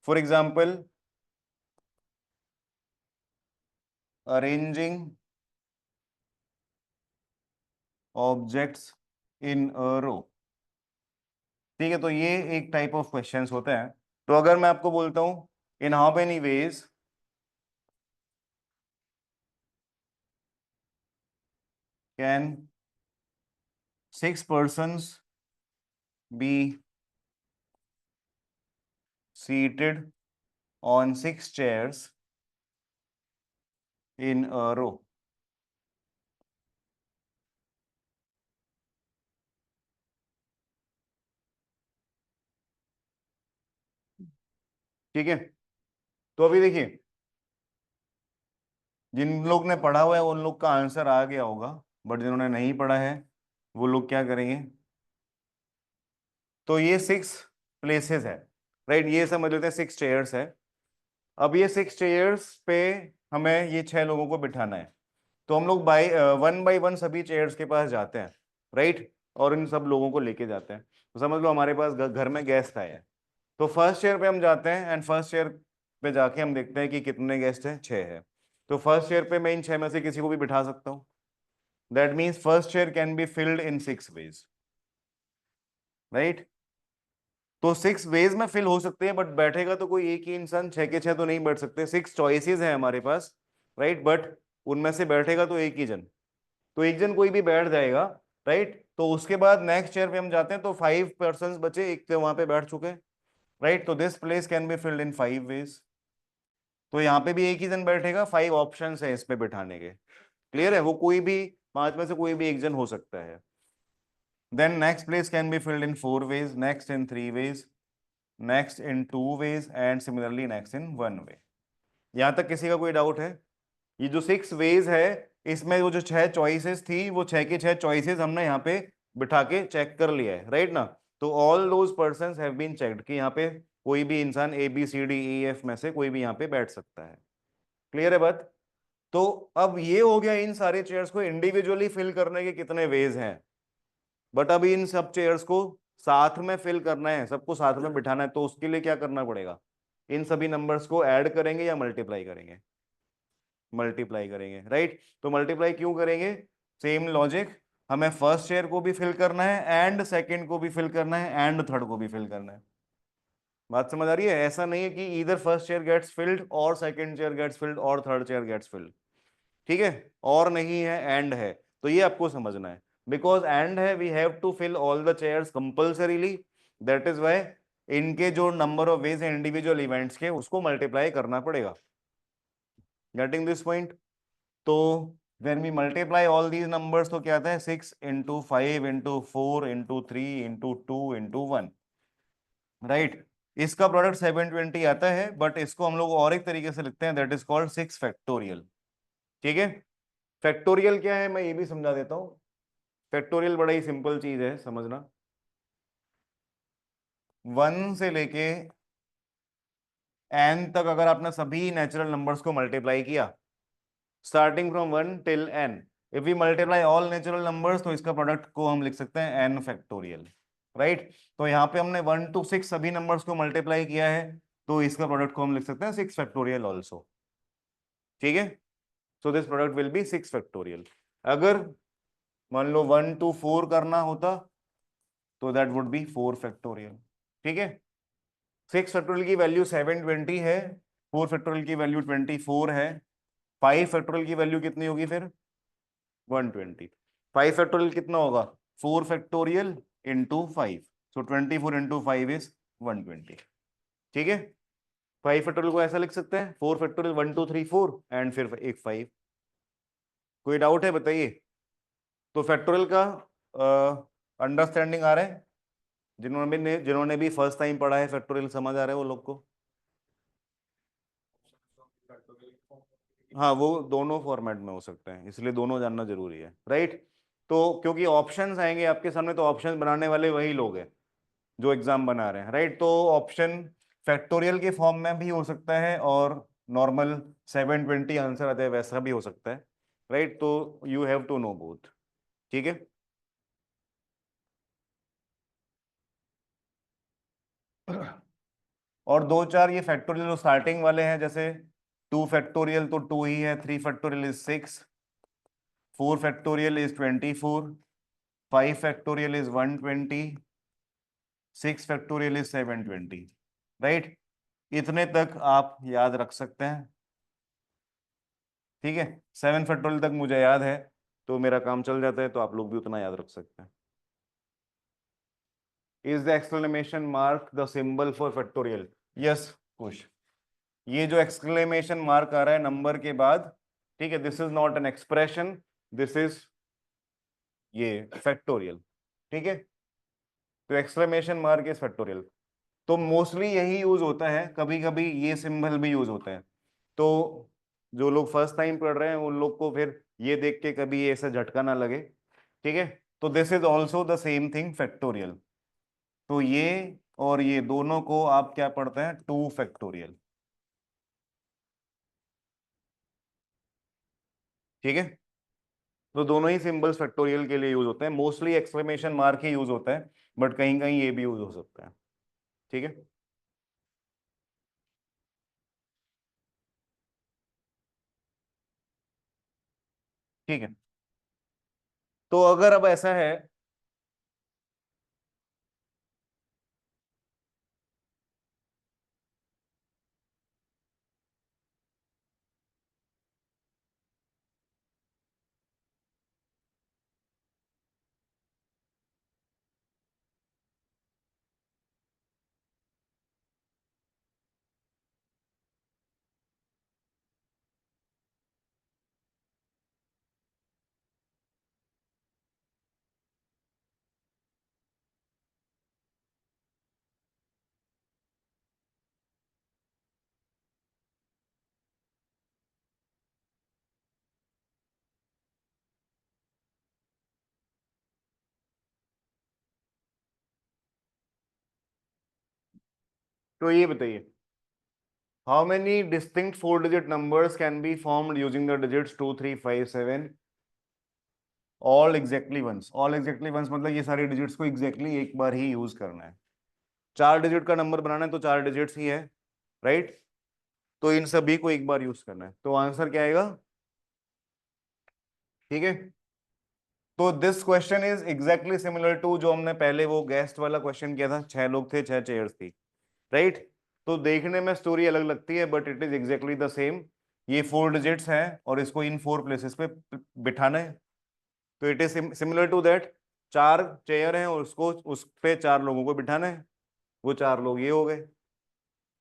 For example, arranging objects in a row, ठीक है? तो ये एक टाइप ऑफ क्वेश्चंस होते हैं। तो अगर मैं आपको बोलता हूं, in how many ways can 6 persons be seated on 6 chairs in a row, ठीक है? तो अभी देखिए, जिन लोग ने पढ़ा हुआ है उन लोग का आंसर आ गया होगा, बट जिन्होंने नहीं पढ़ा है वो लोग क्या करेंगे? तो ये 6 प्लेसेस है, राइट? ये समझ लेते हैं 6 चेयर्स है। अब ये 6 चेयर्स पे हमें ये 6 लोगों को बिठाना है, तो हम लोग बाय वन सभी चेयर्स के पास जाते हैं, राइट? और इन सब लोगों को लेके जाते हैं। तो समझ लो हमारे पास घर में गेस्ट आए हैं, तो फर्स्ट चेयर पे हम जाते हैं एंड फर्स्ट चेयर पे जाके हम देखते हैं कि कितने गेस्ट हैं, 6 है। तो फर्स्ट चेयर पे मैं इन 6 में से किसी को भी बिठा सकता हूँ, that means first chair can be filled in 6 ways, right? तो 6 वेज में फिल हो सकते हैं, बट बैठेगा तो कोई एक ही इंसान, 6 के 6 तो नहीं बैठ सकते। 6 चॉइसेस हैं हमारे पास, राइट? बट उनमें से बैठेगा तो एक ही जन, तो एक जन कोई भी बैठ जाएगा, राइट? तो उसके बाद नेक्स्ट चेयर पे हम जाते हैं, तो 5 पर्सन बचे, एक तो वहां पे बैठ चुके, राइट? तो this place can be filled in 5 ways. तो यहाँ पे भी एक ही जन बैठेगा, 5 ऑप्शंस है इसमें बिठाने के। क्लियर है? वो कोई भी 5 में से कोई भी एक जन हो सकता है। Then next place can be filled in 4 ways, next in 3 ways, next in 2 ways and similarly next in 1 way। यहां तक किसी का कोई डाउट है? ये जो 6 ways है, इसमें वो जो 6 चॉइसेस थी, वो 6 की 6 चॉइसेस हमने यहाँ पे बिठा के चेक कर लिया है, राइट ना? तो all those person have been checked कि यहाँ पे कोई भी इंसान ABCDEF में से कोई भी यहाँ पे बैठ सकता है। क्लियर है बात? तो अब ये हो गया इन सारे चेयर्स को इंडिविजुअली फिल करने के कितने वेज हैं। बट अभी इन सब चेयर्स को साथ में फिल करना है, सबको साथ में बिठाना है, तो उसके लिए क्या करना पड़ेगा? इन सभी नंबर्स को ऐड करेंगे या मल्टीप्लाई करेंगे? मल्टीप्लाई करेंगे, राइट? तो मल्टीप्लाई क्यों करेंगे? सेम लॉजिक, हमें फर्स्ट चेयर को भी फिल करना है एंड सेकंड को भी फिल करना है एंड थर्ड को भी फिल करना है। बात समझ आ रही है? ऐसा नहीं है कि इधर फर्स्ट चेयर गेट्स फिल्ड और सेकंड चेयर गेट्स फिल्ड और थर्ड चेयर गेट्स फिल्ड। ठीक है? और नहीं है, एंड है। तो ये आपको समझना है, बिकॉज एंड है, we have to fill all the chairs compulsorily. That is why इनके जो नंबर ऑफ वेज है इंडिविजुअल इवेंट्स के, उसको मल्टीप्लाई करना पड़ेगा। Getting this point? तो when we multiply all these numbers तो क्या आता है? 6 into 5 into 4 into 3 into 2 into 1, right? इसका प्रोडक्ट 720 आता है, बट इसको हम लोग और एक तरीके से लिखते हैं, दैट इज कॉल्ड 6 फैक्टोरियल। ठीक है? फैक्टोरियल क्या है मैं ये भी समझा देता हूँ। फैक्टोरियल बड़ा ही सिंपल चीज है, समझना। 1 से लेके n तक अगर आपने सभी नेचुरल नंबर्स को मल्टीप्लाई किया, starting from 1 till n, if we multiply all natural numbers, तो इसका प्रोडक्ट को हम लिख सकते हैं n फैक्टोरियल, राइट? तो यहाँ पे हमने 1 to 6 सभी नंबर्स को मल्टीप्लाई किया है, तो इसका प्रोडक्ट को हम लिख सकते हैं 6 फैक्टोरियल ऑल्सो। ठीक है? So this product will be 6 factorial. अगर मान लो 1 to 4 करना होता, तो दैट वुड बी 4 फैक्टोरियल। ठीक है? 6 फैक्टोरियल की वैल्यू 720 है, 4 फैक्टोरियल की वैल्यू 24 है, 5 फैक्टोरियल की वैल्यू कितनी होगी फिर? 120। 5 फैक्टोरियल कितना होगा? 4 factorial into 5, so 24 into 5 is 120। ठीक है? 5 फैक्टोरियल को ऐसा लिख सकते हैं, 4 फैक्टोरियल 1 2 3 4 एंड फिर एक 5। कोई डाउट है बताइए? तो फैक्टोरियल का अंडरस्टैंडिंग आ रहा है? जिन्होंने भी फर्स्ट टाइम पढ़ा है फैक्टोरियल, समझ आ रहा है वो लोग को? हाँ, वो दोनों फॉर्मेट में हो सकते हैं, इसलिए दोनों जानना जरूरी है, राइट? तो क्योंकि ऑप्शंस आएंगे आपके सामने, तो ऑप्शंस बनाने वाले वही लोग हैं जो एग्जाम बना रहे हैं, राइट? तो ऑप्शन फैक्टोरियल के फॉर्म में भी हो सकता है, और नॉर्मल 720 आंसर आता है वैसा भी हो सकता है, राइट? तो you have to know both. ठीक है? और दो चार ये फैक्टोरियल जो स्टार्टिंग वाले हैं, जैसे 2 फैक्टोरियल तो 2 ही है, 3 factorial is 6, 4 factorial is 24, 5 factorial is 120, 6 factorial is 720, right? इतने तक आप याद रख सकते हैं। ठीक है? 7 फैक्टोरियल तक मुझे याद है, तो मेरा काम चल जाता है, तो आप लोग भी उतना याद रख सकते हैं। Is the exclamation mark the symbol for factorial? Yes कुछ, ये जो एक्सक्लेमेशन मार्क आ रहा है नंबर के बाद, ठीक है, this is not an expression, this is ये फैक्टोरियल। ठीक है? तो एक्सक्लेमेशन मार्क इज फैक्टोरियल। तो मोस्टली यही यूज होता है, कभी कभी ये सिंबल भी यूज होता है। तो जो लोग फर्स्ट टाइम पढ़ रहे हैं उन लोग को फिर ये देख के कभी ऐसा झटका ना लगे। ठीक है? तो this is also the same thing, factorial. तो ये और ये दोनों को आप क्या पढ़ते हैं? 2 फैक्टोरियल। ठीक है? तो दोनों ही सिंबल्स फैक्टोरियल के लिए यूज होते हैं, मोस्टली एक्सक्लेमेशन मार्क ही यूज होता है, बट कहीं कहीं ये भी यूज हो सकता है। ठीक है? ठीक है। तो अगर अब ऐसा है, तो ये बताइए, how many distinct 4 digit numbers can be formed using the digits 2 3 5 7 all exactly once. All exactly once मतलब ये सारे डिजिट्स को एग्जैक्टली एक बार ही यूज करना है। 4 डिजिट का नंबर बनाना है तो 4 डिजिट्स ही है, राइट। तो इन सभी को एक बार यूज करना है, तो आंसर क्या आएगा? ठीक है, तो this question is exactly similar to जो हमने पहले वो गेस्ट वाला क्वेश्चन किया था, 6 लोग थे 6 चेयर्स थी, राइट। तो देखने में स्टोरी अलग लगती है but it is exactly the same. ये 4 डिजिट्स हैं और इसको इन 4 प्लेसेस पे बिठाना है, तो it is similar to that. 4 chair हैं और उसको उस पे 4 लोगों को बिठाना है, वो 4 लोग ये हो गए।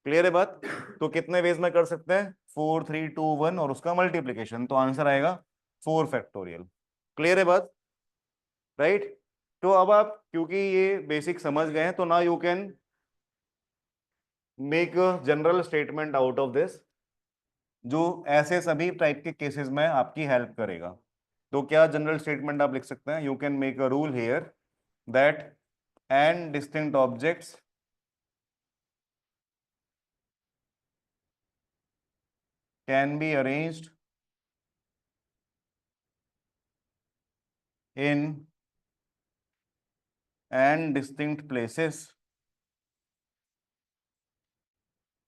क्लियर है बात? तो कितने वेज में कर सकते हैं? 4 3 2 1 और उसका मल्टीप्लीकेशन, तो आंसर आएगा 4 फैक्टोरियल। क्लियर है बात? राइट। तो अब आप क्योंकि ये बेसिक समझ गए हैं तो ना you can make a general statement out of this, जो ऐसे सभी टाइप के केसेस में आपकी हेल्प करेगा। तो क्या जनरल स्टेटमेंट आप लिख सकते हैं? You can make a rule here that n distinct objects can be arranged in n distinct places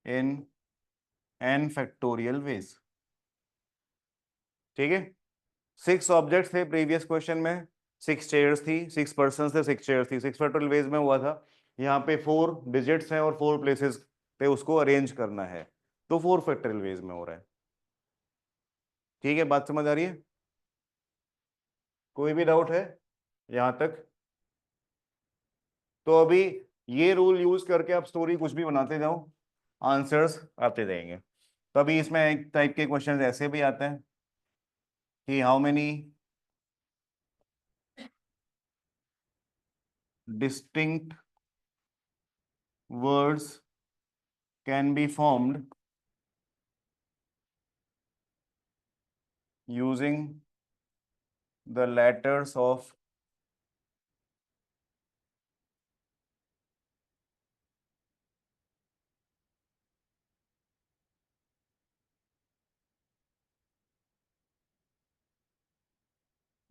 in n factorial ways. ठीक है, 6 ऑब्जेक्ट्स थे प्रीवियस क्वेश्चन में, 6 चेयर्स थी, 6 पर्सन थे, 6 चेयर्स थी, 6 फैक्टोरियल वेज में हुआ था। यहाँ पे 4 डिजिट्स हैं और 4 प्लेसेस पे उसको अरेंज करना है, तो 4 फैक्टोरियल वेज में हो रहा है। ठीक है, बात समझ आ रही है? कोई भी डाउट है यहाँ तक? तो अभी ये रूल यूज करके आप स्टोरी कुछ भी बनाते जाओ, आंसर्स आते जाएंगे। तो अभी इसमें एक टाइप के क्वेश्चन ऐसे भी आते हैं कि how many distinct words can be formed using the letters of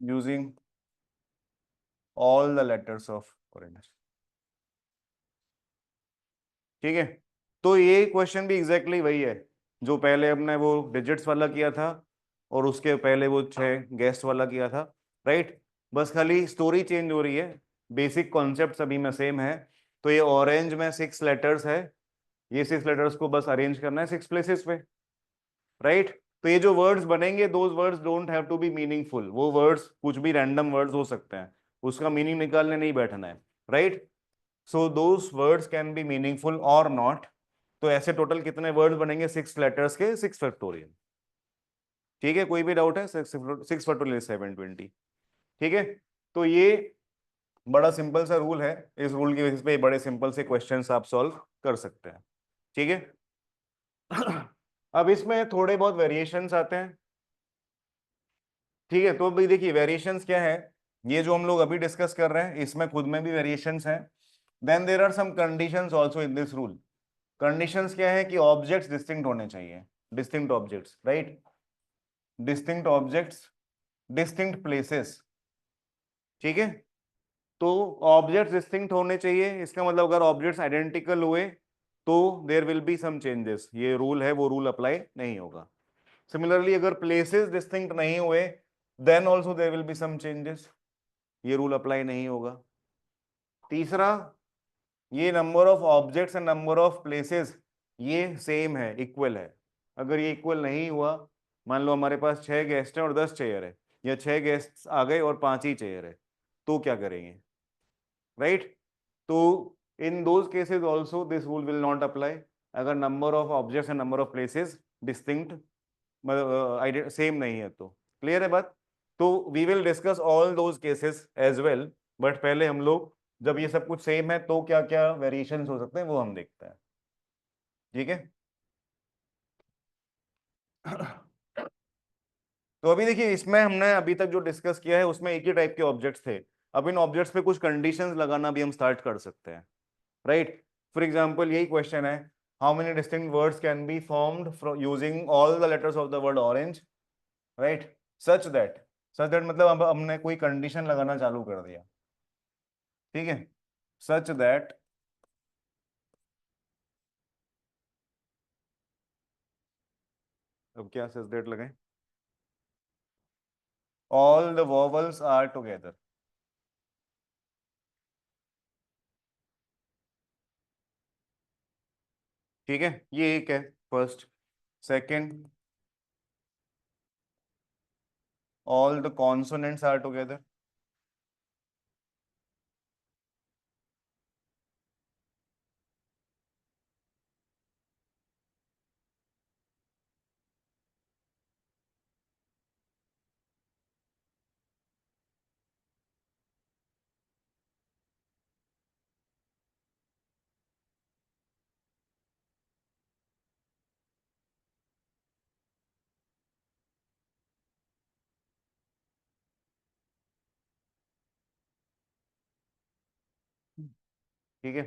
using all the letters of foreigners। ठीक है, तो ये क्वेश्चन भी एग्जैक्टली exactly वही है जो पहले हमने वो डिजिट्स वाला किया था और उसके पहले वो 6 गेस्ट वाला किया था, राइट। बस खाली स्टोरी चेंज हो रही है, बेसिक कॉन्सेप्ट सभी में सेम है। तो ये ऑरेंज में 6 लेटर्स है, ये 6 लेटर्स को बस अरेंज करना है 6 प्लेसेस पे, राइट। तो ये जो वर्ड्स बनेंगे those words don't have to be meaningful, वो वर्ड्स कुछ भी रैंडम वर्ड्स हो सकते हैं, उसका मीनिंग निकालने नहीं बैठना है, right. So those words can be meaningful और नॉट। तो ऐसे टोटल कितने वर्ड्स बनेंगे? 6 लेटर्स के 6 फैक्टोरियल। ठीक है, कोई भी डाउट है? 6 फैक्टोरियल 720। ठीक है, तो ये बड़ा सिंपल सा रूल है, इस रूल की बेसिस पे बड़े सिंपल से क्वेश्चंस आप सॉल्व कर सकते हैं। ठीक है, अब इसमें थोड़े बहुत वेरिएशंस आते हैं। ठीक है, तो अभी देखिए वेरिएशंस क्या है, ये जो हम लोग अभी डिस्कस कर रहे हैं इसमें खुद में भी वेरिएशंस हैं। Then there are some conditions also in this rule. Conditions क्या है कि ऑब्जेक्ट्स डिस्टिंक्ट होने चाहिए, distinct objects, right. Distinct objects, distinct places. ठीक है, तो ऑब्जेक्ट्स डिस्टिंक्ट होने चाहिए, इसका मतलब अगर ऑब्जेक्ट्स आइडेंटिकल हुए तो there will be some changes, ये रूल है वो रूल अप्लाई नहीं होगा। सिमिलरली अगर प्लेसेस डिस्टिंक्ट नहीं हुए then also there will be some changes, ये रूल अप्लाई नहीं होगा। तीसरा, ये number of objects and number of places ये सेम है, इक्वल है। अगर ये इक्वल नहीं हुआ, मान लो हमारे पास 6 गेस्ट हैं और 10 चेयर है, या 6 गेस्ट आ गए और 5 ही चेयर है, तो क्या करेंगे, राइट। तो in those cases also this rule will not apply, अगर number of objects and number of places distinct मतलब सेम नहीं है तो। क्लियर है बात? तो we will discuss all those cases as well, but पहले हम लोग जब ये सब कुछ सेम है तो क्या क्या वेरिएशंस हो सकते हैं वो हम देखते हैं। ठीक है, तो अभी देखिए इसमें हमने अभी तक जो डिस्कस किया है उसमें एक ही टाइप के ऑब्जेक्ट्स थे। अब इन ऑब्जेक्ट्स पे कुछ कंडीशंस लगाना भी हम स्टार्ट कर सकते हैं, राइट। फॉर एग्जाम्पल यही क्वेश्चन है, how many distinct words can be formed from using all the letters of the word orange, right, such that, such that मतलब अब हमने कोई कंडीशन लगाना चालू कर दिया, ठीक है, सच दैट अब क्या सच दैट लगाए, all the vowels are together, ठीक है, ये एक है first. Second, all the consonants are together, ठीक है,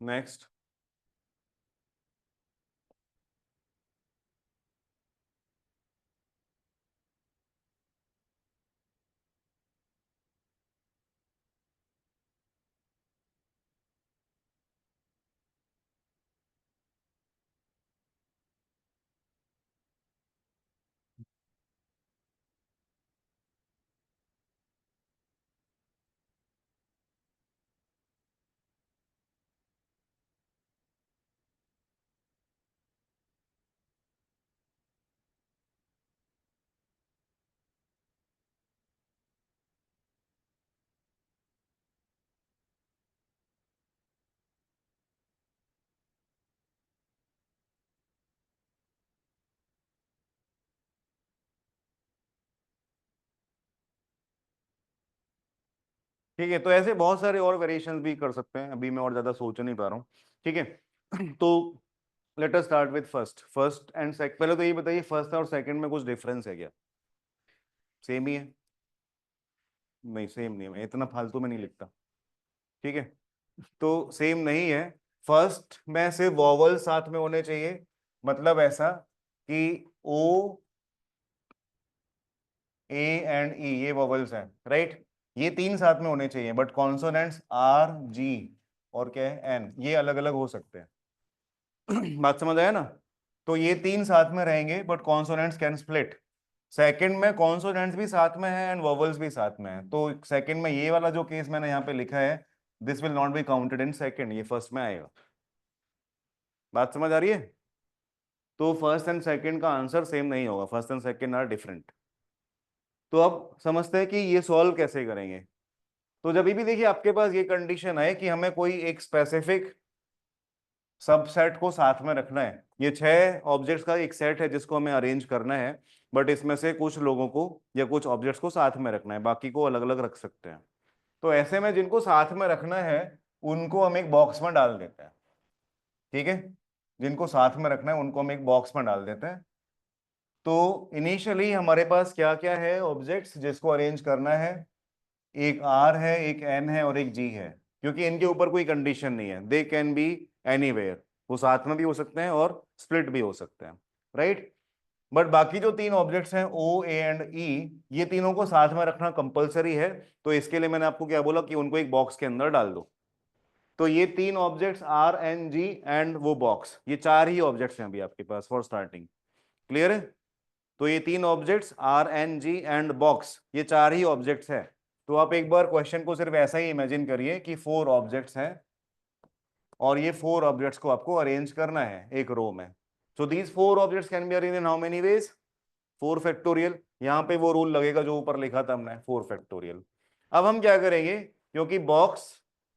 नेक्स्ट, ठीक है, तो ऐसे बहुत सारे और वेरिएशंस भी कर सकते हैं, अभी मैं और ज्यादा सोच नहीं पा रहा हूँ, ठीक है। तो let us start with first, first and second, पहले तो ये बताइए फर्स्ट और सेकंड में कुछ डिफरेंस है क्या, सेम ही है, नहीं सेम नहीं है, मैं इतना फालतू में नहीं लिखता, ठीक है, तो सेम नहीं है, फर्स्ट में सिर्फ वॉवल साथ में होने चाहिए, मतलब ऐसा कि ओ, ए एंड ई ये वॉवल्स हैं, राइट, ये तीन साथ में होने चाहिए, बट कॉन्सोनेंट्स आर, जी और क्या है एन, ये अलग अलग हो सकते हैं। बात समझ आया ना, तो ये तीन साथ में रहेंगे but consonants can split. Second में कॉन्सोनेंट्स भी साथ में है एंड वोवल्स भी साथ में है, तो सेकंड में ये वाला जो केस मैंने यहाँ पे लिखा है, this will not be counted in second, ये फर्स्ट में आएगा। बात समझ आ रही है, तो फर्स्ट एंड सेकंड का आंसर सेम नहीं होगा, first and second are different. तो अब समझते हैं कि ये सॉल्व कैसे करेंगे। तो जब भी देखिए आपके पास ये कंडीशन है कि हमें कोई एक स्पेसिफिक सबसेट को साथ में रखना है, ये छह ऑब्जेक्ट्स का एक सेट है जिसको हमें अरेंज करना है, बट इसमें से कुछ लोगों को या कुछ ऑब्जेक्ट्स को साथ में रखना है, बाकी को अलग अलग रख सकते हैं। तो ऐसे में जिनको साथ में रखना है उनको हम एक बॉक्स में डाल देते हैं, ठीक है, जिनको साथ में रखना है उनको हम एक बॉक्स में डाल देते हैं। तो इनिशियली हमारे पास क्या क्या है ऑब्जेक्ट्स जिसको अरेंज करना है, एक आर है, एक एन है और एक जी है, क्योंकि इनके ऊपर कोई कंडीशन नहीं है, दे कैन बी एनीवेयर, वो साथ में भी हो सकते हैं और स्प्लिट भी हो सकते हैं, राइट। बट बाकी जो तीन ऑब्जेक्ट्स हैं ओ, ए एंड ई, ये तीनों को साथ में रखना कंपलसरी है, तो इसके लिए मैंने आपको क्या बोला कि उनको एक बॉक्स के अंदर डाल दो। तो ये तीन objects R, N, G and वो बॉक्स, ये चार ही ऑब्जेक्ट्स हैं अभी आपके पास फॉर स्टार्टिंग, क्लियर है। तो ये तीन objects R, N, G and box, ये चार ही ऑब्जेक्ट्स हैं। तो आप एक बार क्वेश्चन को सिर्फ ऐसा ही इमेजिन करिए कि फोर ऑब्जेक्ट्स हैं और ये फोर ऑब्जेक्ट्स को आपको अरेंज करना है एक रो में। So these four objects can be arrange in how many veg, four factorial, यहाँ पे वो रूल लगेगा जो ऊपर लिखा था हमने, फोर फैक्टोरियल। अब हम क्या करेंगे, क्योंकि बॉक्स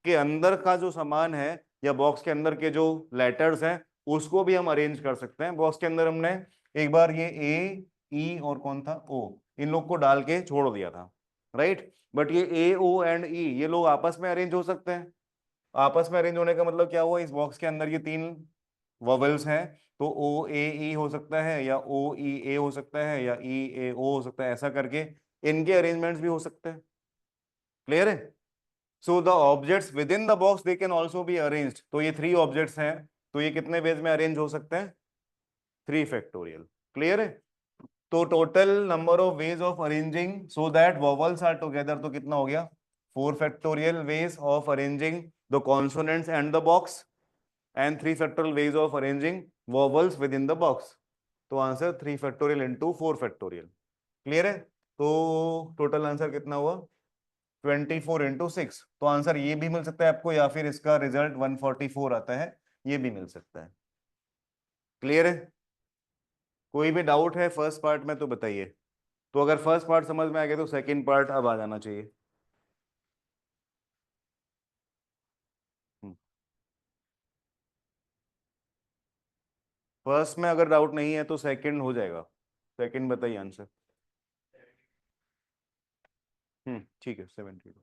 के अंदर का जो सामान है या बॉक्स के अंदर के जो लेटर्स हैं उसको भी हम अरेंज कर सकते हैं। बॉक्स के अंदर हमने एक बार ये ए, ई और कौन था ओ, इन लोग को डाल के छोड़ दिया था, राइट। बट ये ए, ओ एंड ई ये लोग आपस में अरेंज हो सकते हैं। आपस में अरेंज होने का मतलब क्या हुआ, इस बॉक्स के अंदर ये तीन वॉवेल्स हैं, तो ओ ए ई हो सकता है या ओ ई ए हो सकता है या ई ए ओ हो सकता है, ऐसा करके इनके अरेंजमेंट्स भी हो सकते हैं, क्लियर है। So the objects with in the box they can also be arranged. तो ये 3 ऑब्जेक्ट्स हैं, तो ये कितने वेज में अरेंज हो सकते हैं? 3 फैक्टोरियल। क्लियर है? तो total number of ways of arranging so that vowels are together, तो कितना हो गया? 4 factorial ways of arranging the consonants and the box and 3 factorial ways of arranging vowels within the box. तो answer 3 factorial into 4 factorial. Clear है? तो total answer कितना हुआ? 24 into 6। तो आंसर ये भी मिल सकता है आपको, या फिर इसका रिजल्ट 144 आता है, ये भी मिल सकता है। क्लियर है? कोई भी डाउट है फर्स्ट पार्ट में तो बताइए। तो अगर फर्स्ट पार्ट समझ में आ गया तो सेकंड पार्ट अब आ जाना चाहिए। फर्स्ट में अगर डाउट नहीं है तो सेकंड हो जाएगा। सेकंड बताइए आंसर। ठीक है, 70।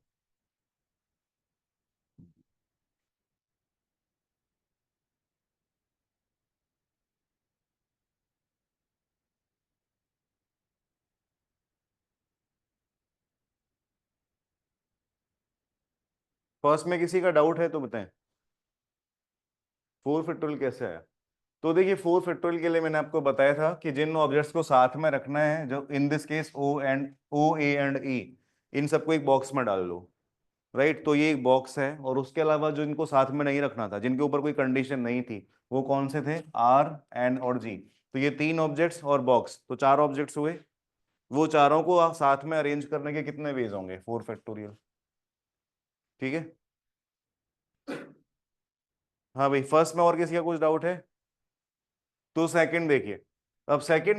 फर्स्ट में किसी का डाउट है तो बताएं। 4 फैक्टोरियल कैसे आया? तो देखिए 4 फैक्टोरियल के लिए मैंने आपको बताया था कि जिन ऑब्जेक्ट्स को साथ में रखना है, जो in this case O A and E, इन सबको एक बॉक्स में डाल लो। राइट? तो ये एक बॉक्स है, और उसके अलावा जो इनको साथ में नहीं रखना था, जिनके ऊपर कोई कंडीशन नहीं थी, वो कौन से थे? आर, एन और जी। तो ये 3 ऑब्जेक्ट्स और बॉक्स, तो 4 ऑब्जेक्ट्स हुए। वो चारों को आप साथ में अरेंज करने के कितने वेज होंगे? 4 फैक्टोरियल। ठीक है? हाँ भाई, फर्स्ट में और किसी का कुछ डाउट है? तो सेकंड देखिए। अब सेकंड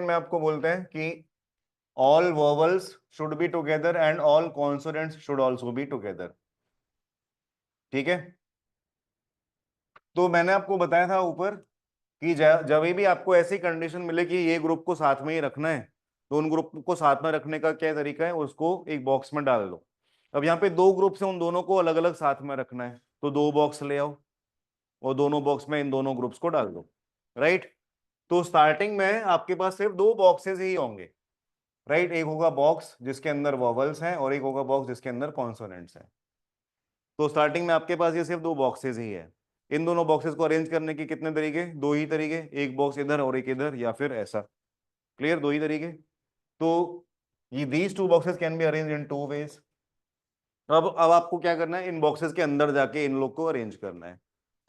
में आपको बोलते हैं कि all vowels should be together and all consonants should also be together. ठीक है? तो मैंने आपको बताया था ऊपर कि जब भी आपको ऐसी कंडीशन मिले कि ये ग्रुप को साथ में ही रखना है, तो उन ग्रुप को साथ में रखने का क्या तरीका है? उसको एक बॉक्स में डाल दो। अब यहाँ पे 2 ग्रुप है, उन दोनों को अलग अलग साथ में रखना है, तो 2 बॉक्स ले आओ और दोनों बॉक्स में इन दोनों ग्रुप्स को डाल दो। राइट? तो स्टार्टिंग में आपके पास सिर्फ 2 बॉक्सेस ही होंगे। राइट? एक होगा बॉक्स जिसके अंदर वॉवल्स हैं, और एक होगा बॉक्स जिसके अंदर कॉन्सोनेंट्स हैं। तो स्टार्टिंग में आपके पास ये सिर्फ 2 बॉक्सेस ही है। इन दोनों बॉक्सेस को अरेंज करने के कितने तरीके? 2 ही तरीके, एक बॉक्स इधर और एक इधर, या फिर ऐसा। क्लियर? 2 ही तरीके। तो ये these 2 boxes can be arrange in 2 ways. अब आपको क्या करना है? इन बॉक्सेस के अंदर जाके इन लोग को अरेंज करना है।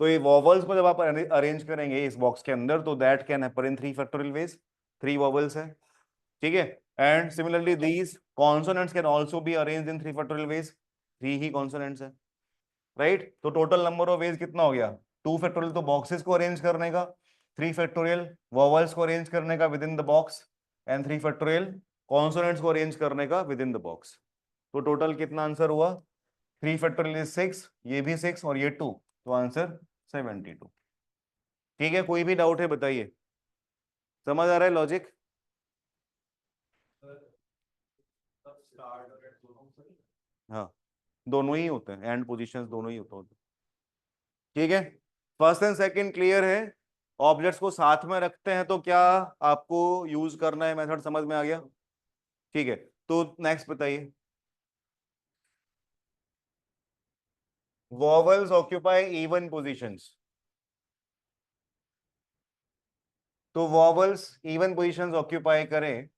तो ये वॉवल्स को जब आप अरेंज करेंगे इस बॉक्स के अंदर, तो that can happen in 3 factorial veg. 3 vowels है। ठीक है? And similarly these consonants can also be arranged in 3 factorial veg. 3 he consonants है। राइट? तो टोटल नंबर ऑफ वेज कितना हो गया? 2 फैक्टोरियल तो बॉक्सेस को अरेंज करने का, 3 फैक्टोरियल वॉवल्स को अरेंज करने का with in the box, and 3 factorial consonants को अरेंज करने का विद इन द बॉक्स। तो टोटल कितना आंसर हुआ? 3 फैक्टोरियल इज 6, ये भी 6 और ये 2, तो आंसर 72। ठीक है? कोई भी डाउट है बताइए। समझ आ रहा है लॉजिक? स्टार्ट और एंड दोनों सही। हाँ, दोनों ही होते हैं, एंड पोजीशंस दोनों ही होते हैं। ठीक है? फर्स्ट एंड सेकंड क्लियर है? ऑब्जेक्ट्स को साथ में रखते हैं तो क्या आपको यूज करना है, मेथड समझ में आ गया? ठीक है, तो नेक्स्ट बताइए। Vowels occupy even positions. तो वॉवल्स इवन पोजीशंस ऑक्यूपाई करें,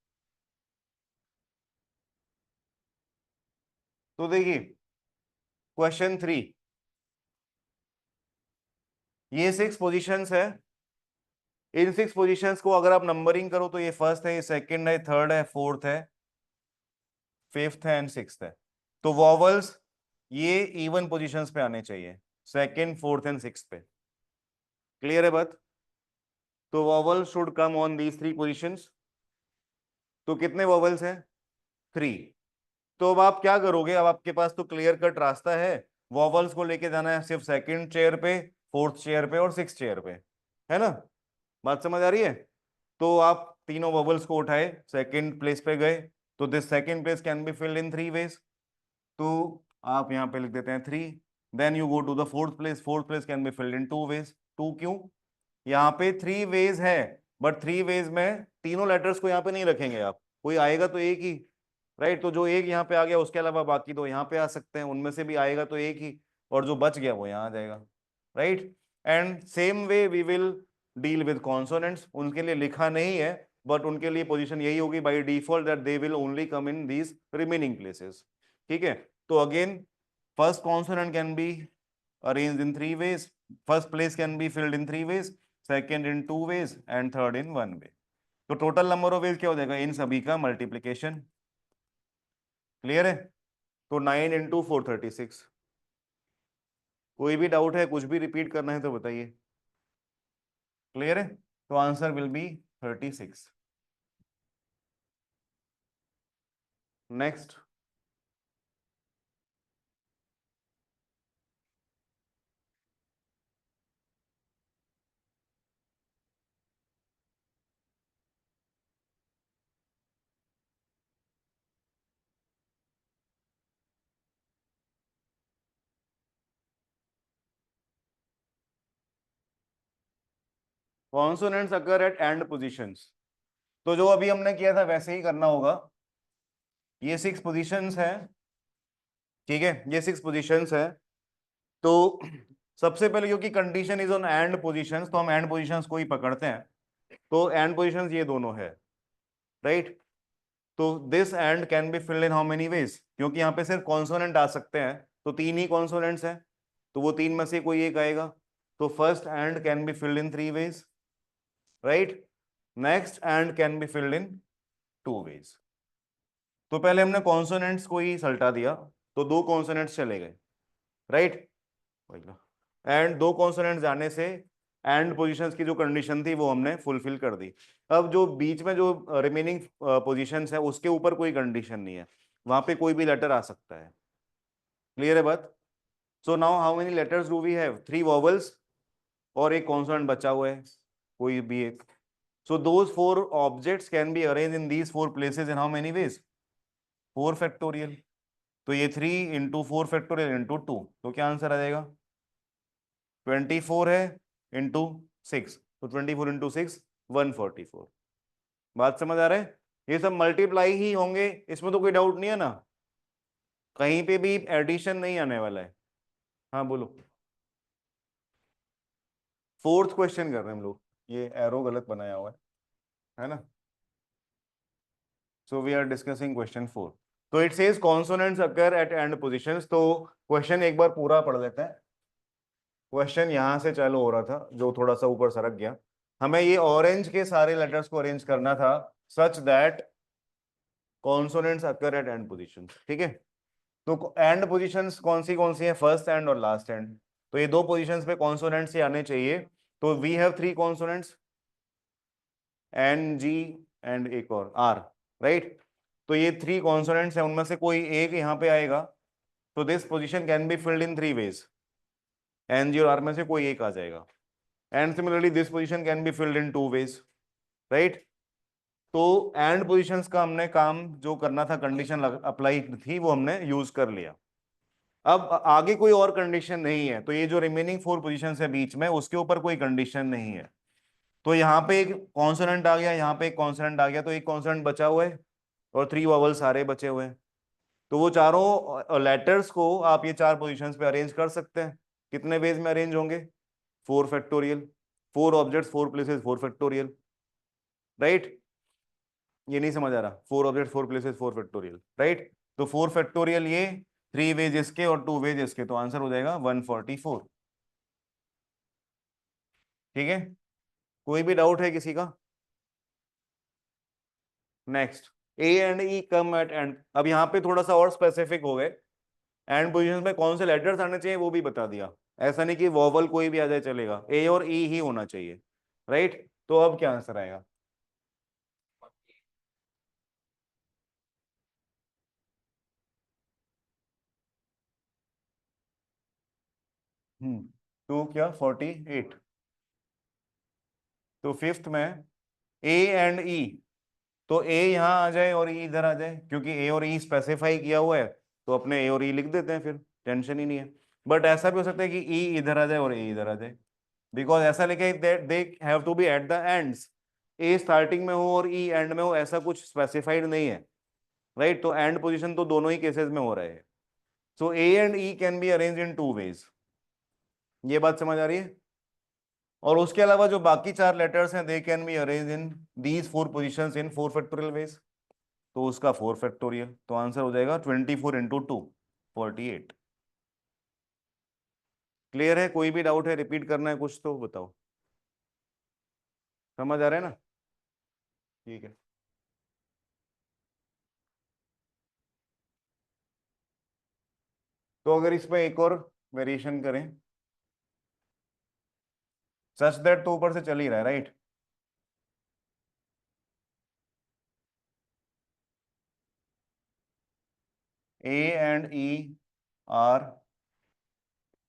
तो देखिए क्वेश्चन 3, ये 6 पोजीशंस है। इन 6 पोजीशंस को अगर आप नंबरिंग करो तो ये फर्स्ट है, ये सेकंड है, थर्ड है, फोर्थ है, फिफ्थ है एंड सिक्स्थ है। तो वॉवल्स ये इवन पोजीशंस पे आने चाहिए, सेकंड, फोर्थ एंड सिक्स्थ पे। क्लियर है बात? तो vowel should come on these 3 positions. तो कितने वॉवल्स हैं? 3। तो अब आप क्या करोगे? अब आपके पास तो क्लियर कट रास्ता है, वॉवल्स को लेके जाना है सिर्फ सेकंड चेयर पे, फोर्थ चेयर पे और सिक्स्थ चेयर पे, है ना? बात समझ आ रही है? तो आप तीनों वॉवल्स को उठाए, सेकंड प्लेस पे गए, तो this second place can be filled in 3 ways. तो आप यहाँ पे लिख देते हैं 3। Then you go to the fourth place, fourth place can be filled in 2 ways. 2 क्यों? यहाँ पे 3 वेज है, बट 3 वेज में तीनों लेटर्स को यहाँ पे नहीं रखेंगे आप, कोई आएगा तो एक ही। राइट। तो जो एक यहाँ पे आ गया उसके अलावा बाकी दो यहाँ पे आ सकते हैं, उनमें से भी आएगा तो एक ही, और जो बच गया वो यहाँ आ जाएगा, right. And same way we will deal with consonants, उनके लिए लिखा नहीं है बट उनके लिए पोजीशन यही होगी by default that they will only come in these remaining places, ठीक है। तो again first consonant can be arranged in three ways. First place can be filled in three ways, second in two ways and third in one way. तो total number of veg क्या हो जाएगा इन सभी का multiplication, clear है। तो 9 × 436। कोई भी डाउट है, कुछ भी रिपीट करना है तो बताइए, क्लियर है। तो answer will be 36। Next, consonants occur at end positions. तो जो अभी हमने किया था वैसे ही करना होगा। ये 6 पोजीशंस है, ठीक है, ये 6 पोजीशंस है। तो सबसे पहले क्योंकि condition is on and positions, तो हम एंड पोजीशंस को ही पकड़ते हैं। तो एंड पोजीशंस ये दोनों है, राइट। तो this and can be filled in how many veg, क्योंकि यहाँ पे सिर्फ कॉन्सोनेंट आ सकते हैं, तो 3 ही कॉन्सोनेंट्स हैं, तो वो 3 में से कोई एक आएगा। तो first end can be filled in 3 ways, right. Next end can be filled in 2 ways. तो पहले हमने कॉन्सोनेंट्स को ही सल्टा दिया, तो 2 कॉन्सोनेंट्स चले गए, राइट। एंड 2 कॉन्सोनेंट जाने से एंड पोजीशंस की जो कंडीशन थी वो हमने फुलफिल कर दी। अब जो बीच में जो रिमेनिंग पोजीशंस है उसके ऊपर कोई कंडीशन नहीं है, वहां पे कोई भी लेटर आ सकता है, क्लियर है बात। So now how many letters do we have, 3 vowels और एक कॉन्सोनेंट बचा हुआ है, कोई भी एक। So those 4 objects can be arrange in these 4 places in how many ways, 4 factorial. तो ये 3 × 4 फैक्टोरियल × 2, तो क्या आंसर आ जाएगा, 24 है इंटू 6, तो 24 × 6 144। बात समझ आ रहा है। ये सब मल्टीप्लाई ही होंगे, इसमें तो कोई डाउट नहीं है ना, कहीं पे भी एडिशन नहीं आने वाला है। हाँ बोलो। फोर्थ क्वेश्चन कर रहे हैं हम लोग, ये एरो गलत बनाया हुआ है ना। So we are discussing question 4। तो it says consonants occur at end positions. तो क्वेश्चन एक बार पूरा पढ़ लेते हैं। क्वेश्चन यहां से चालू हो रहा था, जो थोड़ा सा ऊपर सरक गया। हमें ये ऑरेंज के सारे लेटर्स को अरेंज करना था such that consonants occur at and position, ठीक है। तो एंड पोजीशंस कौन सी है, फर्स्ट एंड और लास्ट एंड। तो ये 2 पोजीशंस पे कॉन्सोनेंट्स ही आने चाहिए। तो we have 3 consonants, N, G and एक और आर, राइट। तो ये 3 कॉन्सोनेंट्स है, उनमें से कोई एक यहाँ पे आएगा। तो this position can be filled in 3 ways, N, G और आर में से कोई एक आ जाएगा। And similarly this position can be filled in 2 ways, right. तो एंड पोजीशंस का हमने काम जो करना था, कंडीशन अप्लाई थी, वो हमने यूज कर लिया। अब आगे कोई और कंडीशन नहीं है, तो ये जो रिमेनिंग 4 पोजीशंस है बीच में, उसके ऊपर कोई कंडीशन नहीं है। तो यहाँ पे एक कॉन्सोनेंट आ गया, यहाँ पे एक कॉन्सोनेंट आ गया, तो एक कॉन्सोनेंट बचा हुआ है और 3 वॉवल सारे बचे हुए हैं। तो वो चारों लेटर्स को आप ये 4 पोजीशंस पे अरेंज कर सकते हैं। कितने वेज में अरेंज होंगे, 4 factorial, 4 objects 4 places 4 factorial, right. ये नहीं समझ आ रहा, 4 ऑब्जेक्ट 4 प्लेसेस 4 फैक्टोरियल, राइट। तो 4 फैक्टोरियल ये, 3 वेज इसके और 2 वेज इसके, तो आंसर हो जाएगा 144, ठीक है। कोई भी डाउट है किसी का। Next, A and E come at end. अब यहाँ पे थोड़ा सा और स्पेसिफिक हो गए, एंड पोजीशन में कौन से लेटर्स आने चाहिए वो भी बता दिया। ऐसा नहीं कि वॉवल कोई भी आ जाए चलेगा, ए और ई ही होना चाहिए, राइट। तो अब क्या आंसर आएगा, तो क्या 48। तो फिफ्थ में ए एंड ई, तो ए यहाँ आ जाए और ई इधर आ जाए, क्योंकि ए और ई स्पेसिफाई किया हुआ है, तो अपने ए और ई लिख देते हैं, फिर टेंशन ही नहीं है। बट ऐसा भी हो सकता है कि ई इधर आ जाए और ए इधर आ जाए, बिकॉज ऐसा लिखे that they have to be at the ends, A starting में हो और ई एंड में हो, ऐसा कुछ स्पेसिफाइड नहीं है, राइट। तो एंड पोजीशन तो दोनों ही केसेस में हो रहा है। So A and E can be arrange in two ways. ये बात समझ आ रही है। और उसके अलावा जो बाकी चार लेटर्स हैं दे can be arrange in these four position in 4 factorial ways. तो उसका 4 फैक्टोरियल, तो आंसर हो जाएगा 24 × 2 48। क्लियर है? कोई भी डाउट है, रिपीट करना है कुछ तो बताओ। समझ आ रहा है ना? ठीक है। तो अगर इसमें एक और वेरिएशन करें, सच दैट तो ऊपर से चल ही रहा है, right. A and E R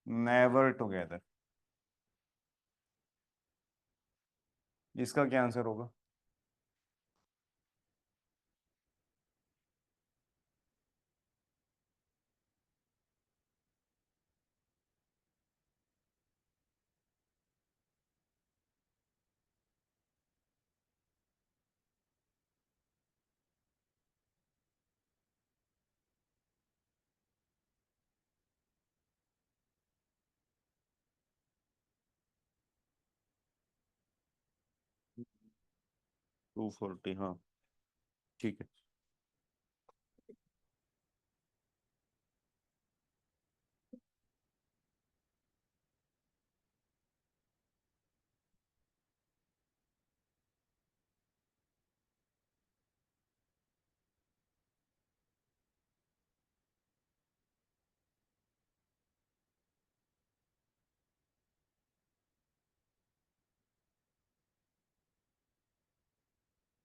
never together. इसका क्या आंसर होगा? टू फोर्टी, हाँ ठीक है।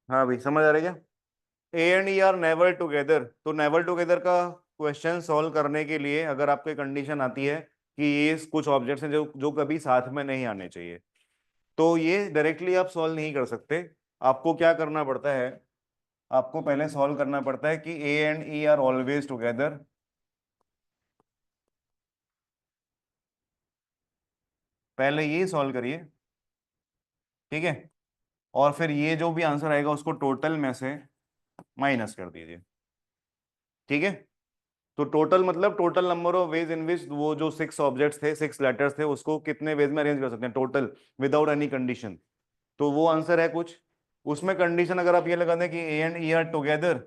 हाँ भाई, समझ आ रहा है क्या? ए and E R never together, तो नेवर टुगेदर का क्वेश्चन सॉल्व करने के लिए अगर आपकी कंडीशन आती है कि ये कुछ ऑब्जेक्ट्स हैं जो जो कभी साथ में नहीं आने चाहिए, तो ये डायरेक्टली आप सॉल्व नहीं कर सकते। आपको क्या करना पड़ता है? आपको पहले सॉल्व करना पड़ता है कि ए and E R always together. पहले ये सॉल्व करिए, ठीक है। और फिर ये जो भी आंसर आएगा उसको टोटल में से माइनस कर दीजिए, ठीक है। तो टोटल मतलब total number of ways in which वो जो 6 ऑब्जेक्ट्स थे, 6 लेटर्स थे, उसको कितने वेज में अरेंज कर सकते हैं टोटल, विदाउट एनी कंडीशन। तो वो आंसर है कुछ। उसमें कंडीशन अगर आप ये लगा दें कि ए एंड ई आर टुगेदर,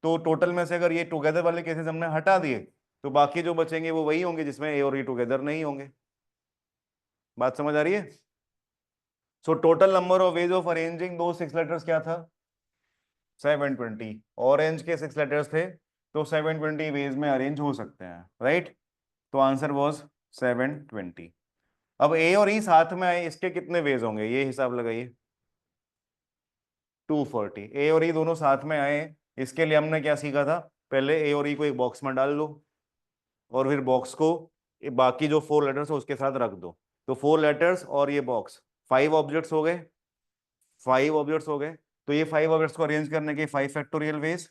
तो टोटल में से अगर ये टुगेदर वाले केसेस हमने हटा दिए तो बाकी जो बचेंगे वो वही होंगे जिसमें ए और ई टुगेदर नहीं होंगे। बात समझ आ रही है? So total number of ways of arranging दो 6 लेटर्स क्या था? 720। ऑरेंज के 6 लेटर्स थे, तो 720 वेज में अरेंज हो सकते हैं, राइट। तो आंसर वॉज 720। अब ए और ई साथ में आए, इसके कितने वेज होंगे ये हिसाब लगाइए। 240। ए और ई दोनों साथ में आए, इसके लिए हमने क्या सीखा था? पहले ए और ई को एक बॉक्स में डाल दो, और फिर बॉक्स को बाकी जो 4 लेटर्स है उसके साथ रख दो। तो 4 लेटर्स और ये बॉक्स, 5 ऑब्जेक्ट्स हो गए। 5 ऑब्जेक्ट्स हो गए। तो ये 5 ऑब्जेक्ट्स को अरेंज करने के 5 फैक्टोरियल वेज।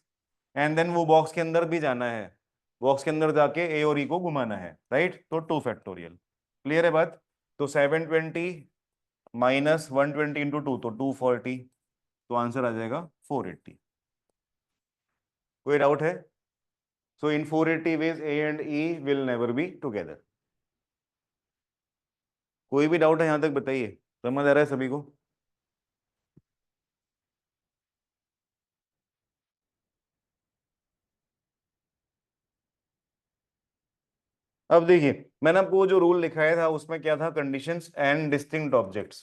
एंड देन वो बॉक्स के अंदर भी जाना है, बॉक्स के अंदर जाके ए और ई को घुमाना है, राइट। तो 2 फैक्टोरियल। क्लियर है बात? तो 720 माइनस 120 इंटू 2, तो 240। तो आंसर आ जाएगा 480। कोई डाउट है? So in 480 ways A and E will never be together. कोई भी डाउट है यहां तक बताइए। समझ आ रहा है सभी को? अब देखिए, मैंने आपको वो जो रूल लिखाया था उसमें क्या था? कंडीशंस एंड डिस्टिंक्ट ऑब्जेक्ट्स,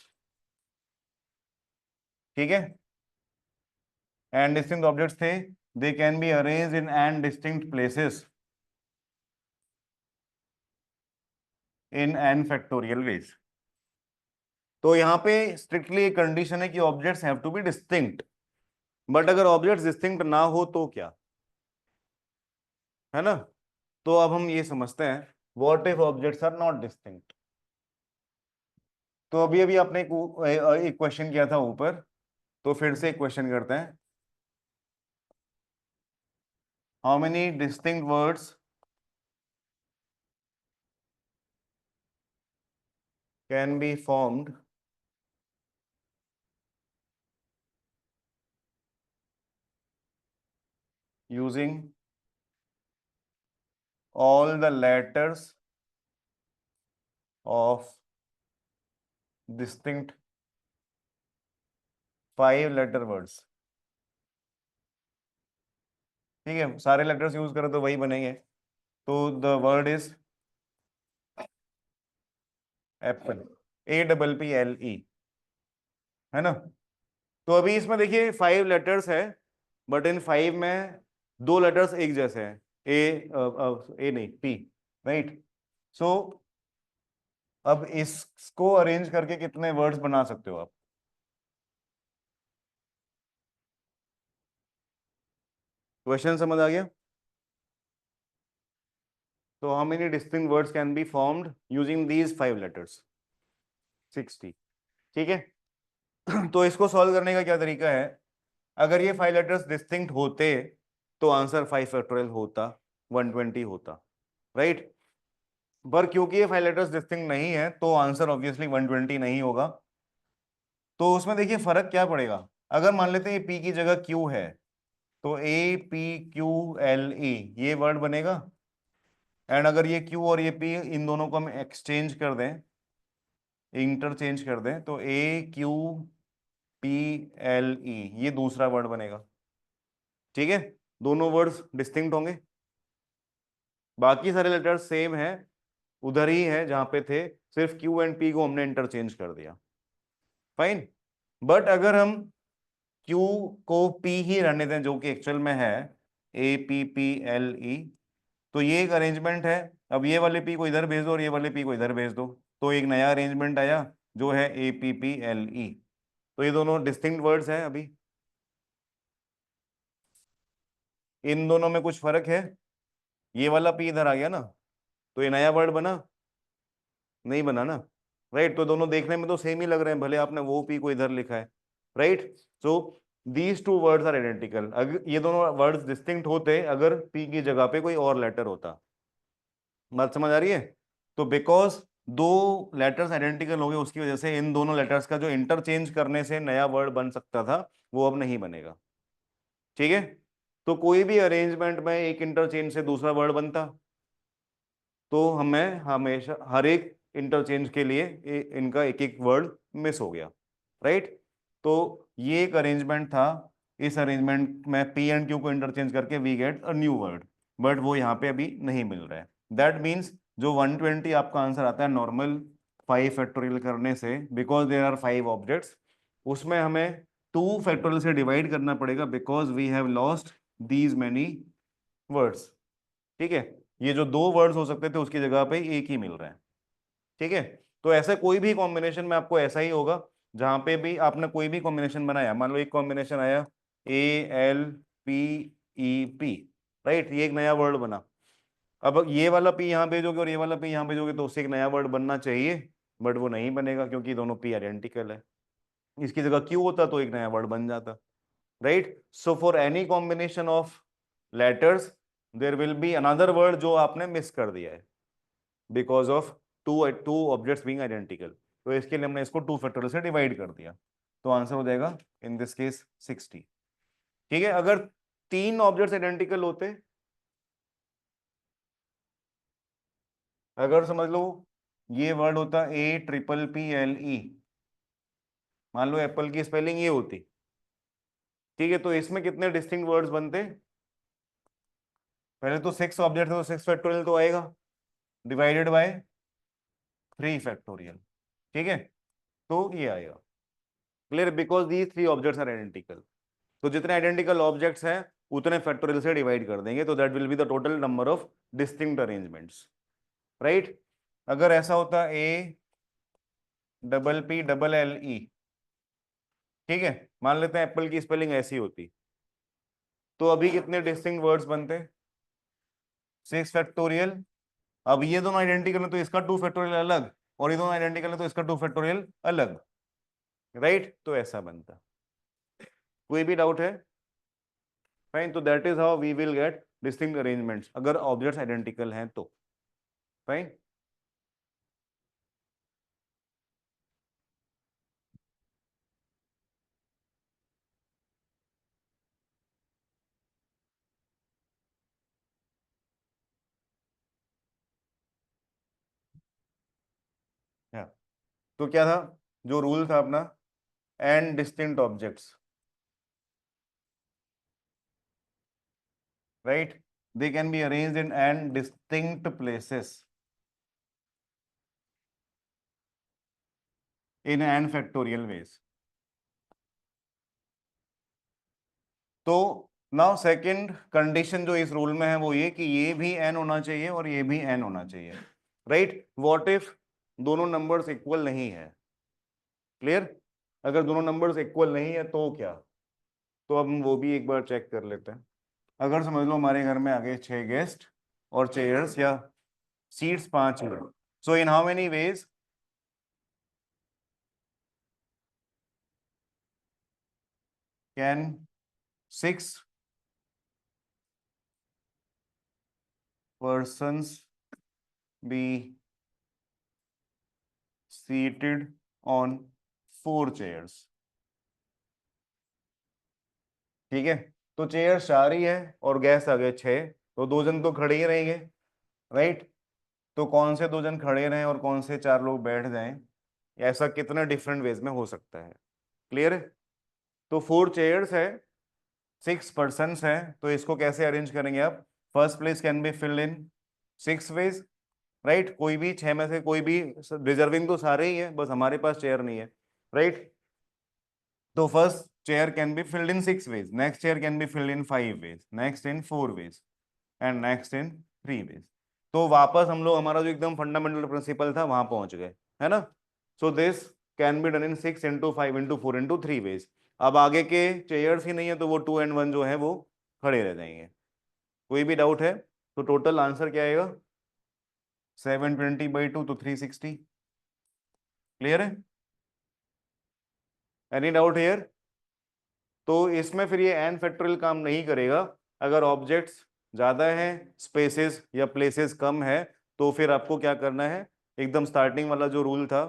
ठीक है। एंड डिस्टिंक्ट ऑब्जेक्ट्स थे, they can be arranged in and distinct places in n factorial ways. तो यहाँ पे स्ट्रिक्टली एक कंडीशन है कि objects have to be distinct. But अगर ऑब्जेक्ट्स डिस्टिंक्ट ना हो तो क्या, है ना? तो अब हम ये समझते हैं, what if objects are not distinct. तो अभी अभी आपने एक क्वेश्चन किया था ऊपर, तो फिर से एक क्वेश्चन करते हैं। How many distinct words can be formed using all the letters of distinct 5 letter words। ठीक है, सारे लेटर्स यूज करें तो वही बनेंगे। तो the word is Apple, APPLE, है ना। तो अभी इसमें देखिए 5 लेटर्स है, बट इन 5 में 2 लेटर्स एक जैसे हैं, ए नहीं, P, राइट। सो अब इसको अरेंज करके कितने वर्ड्स बना सकते हो आप? क्वेश्चन समझ आ गया? तो how many distinct words can be formed using these 5 letters? 60। ठीक है। तो इसको सॉल्व करने का क्या तरीका है? अगर ये 5 लेटर्स डिस्टिंक्ट होते तो आंसर 5 फैक्टोरियल होता, 120 होता, राइट। पर क्योंकि ये 5 लेटर्स डिस्टिंक्ट नहीं है तो आंसर ऑब्वियसली 120 नहीं होगा। तो उसमें देखिए फर्क क्या पड़ेगा। अगर मान लेते हैं ये P की जगह Q है, तो APQLE ये वर्ड बनेगा। एंड अगर ये Q और ये P इन दोनों को हम एक्सचेंज कर दें, इंटरचेंज कर दें, तो AQPLE ये दूसरा वर्ड बनेगा। ठीक है, दोनों वर्ड्स डिस्टिंक्ट होंगे। बाकी सारे लेटर्स सेम है, उधर ही है जहां पे थे, सिर्फ Q एंड P को हमने इंटरचेंज कर दिया। फाइन। बट अगर हम Q को P ही रहने दें, जो कि एक्चुअल में है APPLE, तो ये एक अरेंजमेंट है। अब ये वाले P को इधर भेज दो और ये वाले P को इधर भेज दो, तो एक नया अरेंजमेंट आया जो है APPLE। तो ये दोनों डिस्टिंक्ट वर्ड्स हैं। अभी इन दोनों में कुछ फर्क है, ये वाला P इधर आ गया ना, तो ये नया वर्ड बना, नहीं बना ना, राइट। तो दोनों देखने में तो सेम ही लग रहे हैं, भले आपने वो P को इधर लिखा है, right. So these two words are identical. अगर ये दोनों वर्ड्स डिस्टिंक्ट होते अगर P की जगह पे कोई और लेटर होता। बात समझ आ रही है? तो बिकॉज दो लेटर्स आइडेंटिकल हो गए, उसकी वजह से इन दोनों लेटर्स का जो इंटरचेंज करने से नया वर्ड बन सकता था वो अब नहीं बनेगा। ठीक है। तो कोई भी अरेंजमेंट में एक इंटरचेंज से दूसरा वर्ड बनता, तो हमें हमेशा हर एक इंटरचेंज के लिए इनका एक एक वर्ड मिस हो गया, राइट। तो ये एक अरेंजमेंट था। इस अरेंजमेंट में P एंड Q को इंटरचेंज करके we get a new word, but वो यहाँ पे अभी नहीं मिल रहा है। दैट मीन्स जो 120 आपका आंसर आता है नॉर्मल 5 फैक्टोरियल करने से, बिकॉज देर आर 5 ऑब्जेक्ट्स, उसमें हमें 2 फैक्टोरियल से डिवाइड करना पड़ेगा, because we have lost these many words. ठीक है, ये जो 2 वर्ड्स हो सकते थे उसकी जगह पे एक ही मिल रहा है। ठीक है। तो ऐसा कोई भी कॉम्बिनेशन में आपको ऐसा ही होगा, जहां पे भी आपने कोई भी कॉम्बिनेशन बनाया, मान लो एक कॉम्बिनेशन आया ALPEP, राइट, ये एक नया वर्ड बना। अब ये वाला P यहाँ भेजोगे और ये वाला P यहाँ भेजोगे तो उससे एक नया वर्ड बनना चाहिए, बट वो नहीं बनेगा क्योंकि दोनों P आइडेंटिकल है। इसकी जगह Q होता तो एक नया वर्ड बन जाता, right. So for any combination of letters there will be another word जो आपने मिस कर दिया है, because of two two objects being identical. तो इसके लिए हमने इसको 2 फैक्टोरियल से डिवाइड कर दिया, तो आंसर हो जाएगा इन दिस केस 60। ठीक है। अगर 3 ऑब्जेक्ट्स आइडेंटिकल होते, अगर समझ लो ये वर्ड होता APPLE, मान लो एप्पल की स्पेलिंग ये होती, ठीक है, तो इसमें कितने डिस्टिंक्ट वर्ड्स बनते? पहले तो 6 ऑब्जेक्ट है तो 6 फैक्टोरियल तो आएगा, डिवाइडेड बाय 3 फैक्टोरियल। ठीक है, तो ये आएगा। Clear? Because the 3 objects are identical, तो जितने आइडेंटिकल ऑब्जेक्ट्स हैं उतने फैक्टोरियल से डिवाइड कर देंगे, तो that will be the total number of distinct arrangements, right. अगर ऐसा होता APPLE, ठीक है, मान लेते हैं एप्पल की स्पेलिंग ऐसी होती, तो अभी कितने डिस्टिंक्ट वर्ड्स बनते? 6 फैक्टोरियल। अब ये दोनों आइडेंटिकल है तो इसका 2 फैक्टोरियल अलग, और ये दोनों आइडेंटिकल है तो इसका 2 फैक्टोरियल अलग, राइट। तो ऐसा बनता। कोई भी डाउट है? फाइन। तो that is how we will get distinct arrangements अगर ऑब्जेक्ट्स आइडेंटिकल हैं तो। फाइन। या तो क्या था जो रूल था अपना, n distinct objects, right, they can be arranged in n distinct places in n factorial ways. तो नाउ सेकंड कंडीशन जो इस रूल में है वो ये कि ये भी एन होना चाहिए और ये भी एन होना चाहिए, राइट। व्हाट इफ दोनों नंबर्स इक्वल नहीं है? क्लियर? अगर दोनों नंबर्स इक्वल नहीं है तो क्या? तो अब हम वो भी एक बार चेक कर लेते हैं। अगर समझ लो हमारे घर में आ गए 6 गेस्ट और चेयर्स या सीट्स 5 हैं, so in how many ways can 6 persons be seated on 4 chairs? ठीक है, तो चेयर 4 ही है और गेस्ट आ गए 6, तो 2 जन तो खड़े ही रहेंगे, राइट। तो कौन से 2 जन खड़े रहें और कौन से 4 लोग बैठ जाएं, ऐसा कितने डिफरेंट वेज में हो सकता है? क्लियर है? तो 4 चेयर्स है, 6 पर्सन्स है, तो इसको कैसे अरेंज करेंगे आप? First place can be filled in 6 ways, right. कोई भी 6 में से कोई भी, रिजर्विंग तो सारे ही है, बस हमारे पास चेयर नहीं है, राइट। तो first chair can be filled in 6 ways, next chair can be filled in 5 ways, next in 4 ways and next in 3 ways. तो वापस हम लोग हमारा जो एकदम फंडामेंटल प्रिंसिपल था वहां पहुंच गए, है ना। So this can be done in 6 into 5 into 4 into 3 ways. अब आगे के चेयर्स ही नहीं है तो वो 2 and 1 जो है वो खड़े रह जाएंगे। कोई भी डाउट है? तो टोटल आंसर क्या आएगा? 720/2 तो 360। क्लियर है? Any doubt here? तो इसमें फिर ये एन फैक्टोरियल काम नहीं करेगा। अगर ऑब्जेक्ट्स ज्यादा हैं, स्पेसेस या प्लेसेस कम है, तो फिर आपको क्या करना है? एकदम स्टार्टिंग वाला जो रूल था,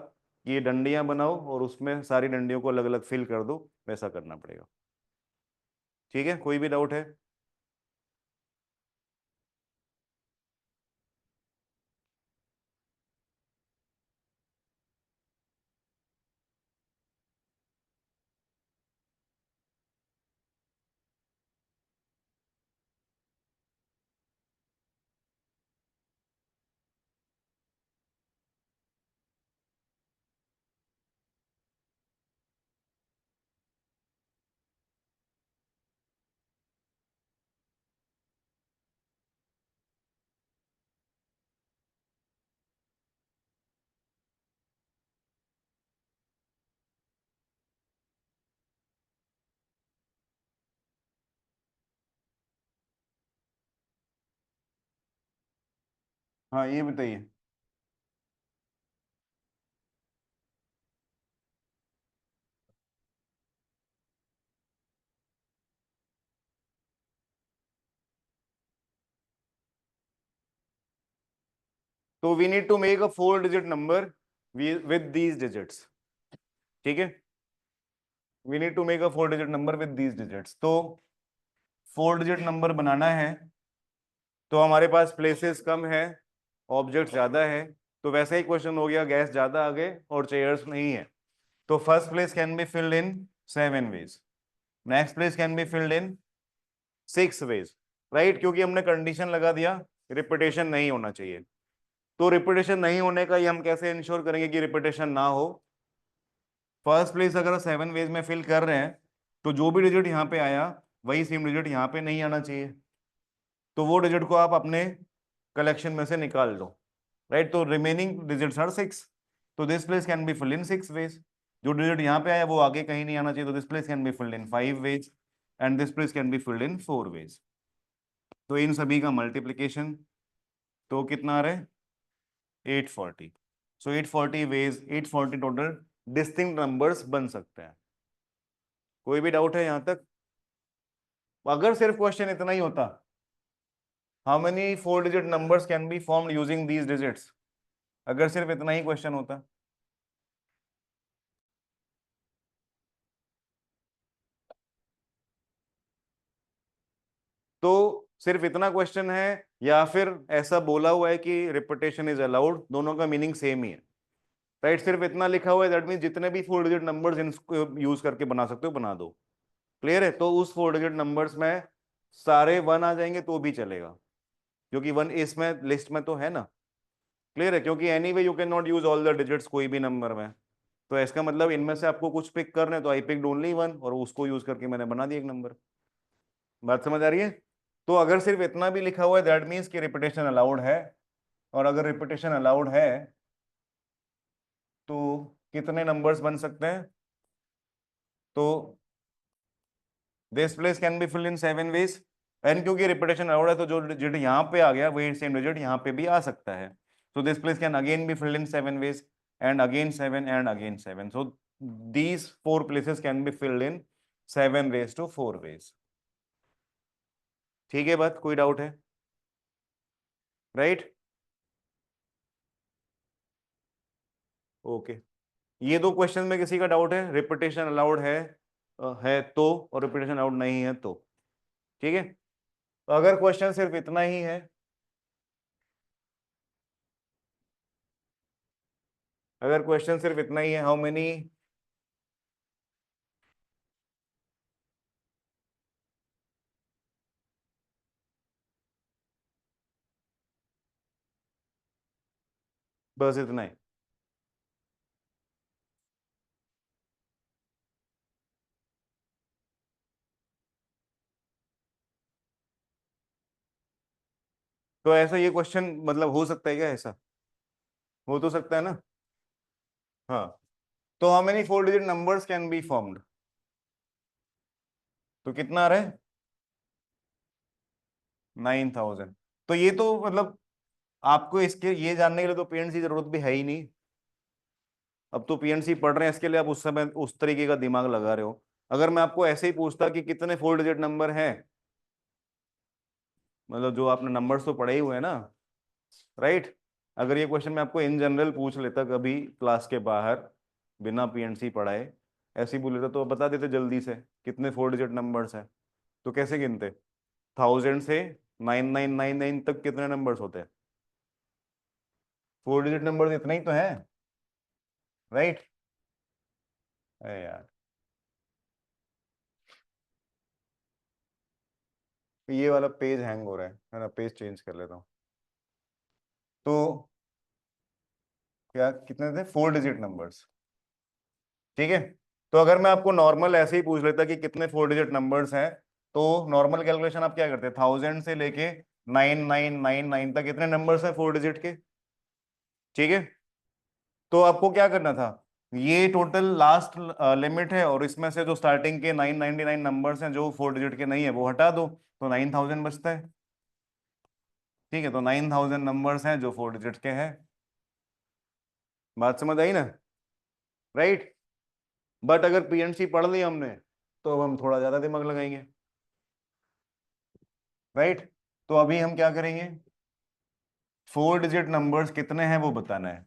ये डंडियां बनाओ और उसमें सारी डंडियों को अलग अलग फिल कर दो, वैसा करना पड़ेगा। ठीक है, कोई भी डाउट है? हाँ, ये बताइए। तो we need to make a 4 digit number with these digits. ठीक है, we need to make a 4 digit number with these digits. तो 4 डिजिट नंबर बनाना है तो हमारे पास प्लेसेस कम है, ऑब्जेक्ट ज्यादा है, तो वैसे ही क्वेश्चन हो गया, गैस ज्यादा आ गए और चेयर्स नहीं है। तो first place can be filled in 7 ways, next place can be filled in 6 ways, right, क्योंकि हमने कंडीशन लगा दिया रिपीटेशन नहीं होना चाहिए। तो रिपीटेशन नहीं होने का ये हम कैसे इंश्योर करेंगे कि रिपीटेशन ना हो? फर्स्ट प्लेस अगर 7 वेज में फिल कर रहे हैं तो जो भी डिजिट यहाँ पे आया वही सेम डिजिट यहाँ पे नहीं आना चाहिए, तो वो डिजिट को आप अपने कलेक्शन में से निकाल दो, राइट। तो रिमेनिंग डिजिट्स आर 6, तो this place can be filled in 6 ways. जो डिजिट यहाँ पे आया वो आगे कहीं नहीं आना चाहिए, तो this place can be filled in 5 ways and this place can be filled in 4 ways. तो इन सभी का मल्टीप्लीकेशन तो कितना आ रहा है? 840। सो 840 वेज, 840 टोटल डिस्टिंक्ट नंबर्स बन सकते हैं। कोई भी डाउट है यहाँ तक? अगर सिर्फ क्वेश्चन इतना ही होता, how many 4 digit numbers can be formed using these digits, अगर सिर्फ इतना ही क्वेश्चन होता, तो सिर्फ इतना क्वेश्चन है या फिर ऐसा बोला हुआ है कि रिपीटेशन इज अलाउड, दोनों का मीनिंग सेम ही है, राइट, सिर्फ इतना लिखा हुआ है, दैट मीन जितने भी 4 डिजिट नंबर्स इनको यूज करके बना सकते हो बना दो। क्लियर है? तो उस 4 डिजिट नंबर्स में सारे 1 आ जाएंगे तो भी चलेगा, क्योंकि 1 इसमें लिस्ट में तो है ना। क्लियर है? क्योंकि anyway you can not use all the digits कोई भी नंबर में, तो इसका मतलब इनमें से आपको कुछ पिक करना है, तो आई पिक्ड ओनली 1 और उसको यूज करके मैंने बना दिया एक नंबर। बात समझ आ रही है? तो अगर सिर्फ इतना भी लिखा हुआ है दैट मीन्स कि रिपीटेशन अलाउड है, और अगर रिपीटेशन अलाउड है तो कितने नंबर्स बन सकते हैं? तो this place can be filled in 7 ways, and क्योंकि रिपीटेशन अलाउड है तो जो डिजिट यहाँ पे आ गया वही सेम डिजिट यहाँ पे भी आ सकता है। So this place can again be filled in 7 ways, and again 7 and again 7। So these 4 places can be filled in 7 raised to 4 ways। ठीक है बात? कोई डाउट है? राइट? ओके। ये दो क्वेश्चन में किसी का डाउट है? रिपीटेशन अलाउड है तो, और रिपीटेशन अलाउड नहीं है तो। ठीक है, तो अगर क्वेश्चन सिर्फ इतना ही है, अगर क्वेश्चन सिर्फ इतना ही है, हाउ मेनी, बस इतना ही। तो ऐसा ये क्वेश्चन मतलब हो सकता है क्या? ऐसा हो तो सकता है ना। हाँ, तो how many 4 digit numbers can be formed? तो कितना आ रहा है? 9,000। तो ये तो मतलब आपको इसके ये जानने के लिए तो पेरेंट्स की जरूरत भी है ही नहीं। अब तो पीएनसी पढ़ रहे हैं, इसके लिए आप उस समय उस तरीके का दिमाग लगा रहे हो। अगर मैं आपको ऐसे ही पूछता कि कितने 4 डिजिट नंबर हैं, मतलब जो आपने नंबर्स तो पढ़े ही हुए हैं ना, राइट? अगर ये क्वेश्चन मैं आपको इन जनरल पूछ लेता कभी क्लास के बाहर बिना पीएनसी पढ़ाए, ऐसे ही पूछ लेता, तो बता देते जल्दी से कितने 4 डिजिट नंबर्स हैं। तो कैसे गिनते? 1000 से 9999 तक कितने नंबर्स होते हैं? 4 डिजिट नंबर्स इतना ही तो है, राइट? अरे यार, ये वाला पेज हैंग हो रहा है ना? पेज चेंज कर लेता हूँ। तो क्या कितने थे 4 डिजिट नंबर्स? ठीक है, तो अगर मैं आपको नॉर्मल ऐसे ही पूछ लेता कि कितने 4 डिजिट नंबर्स हैं, तो नॉर्मल कैलकुलेशन आप क्या करते? 1000 से लेके 9999 तक कितने नंबर्स हैं 4 डिजिट के? ठीक है, तो आपको क्या करना था? ये टोटल लास्ट लिमिट है, और इसमें से जो स्टार्टिंग के 999 नंबर्स हैं जो 4 डिजिट के नहीं है वो हटा दो, तो 9000 बचता है। ठीक है, तो 9000 नंबर्स हैं जो 4 डिजिट के हैं। बात समझ आई ना? राइट? बट अगर पीएनसी पढ़ ली हमने तो अब हम थोड़ा ज्यादा दिमाग लगाएंगे, राइट? तो अभी हम क्या करेंगे? 4 डिजिट नंबर्स कितने हैं वो बताना है।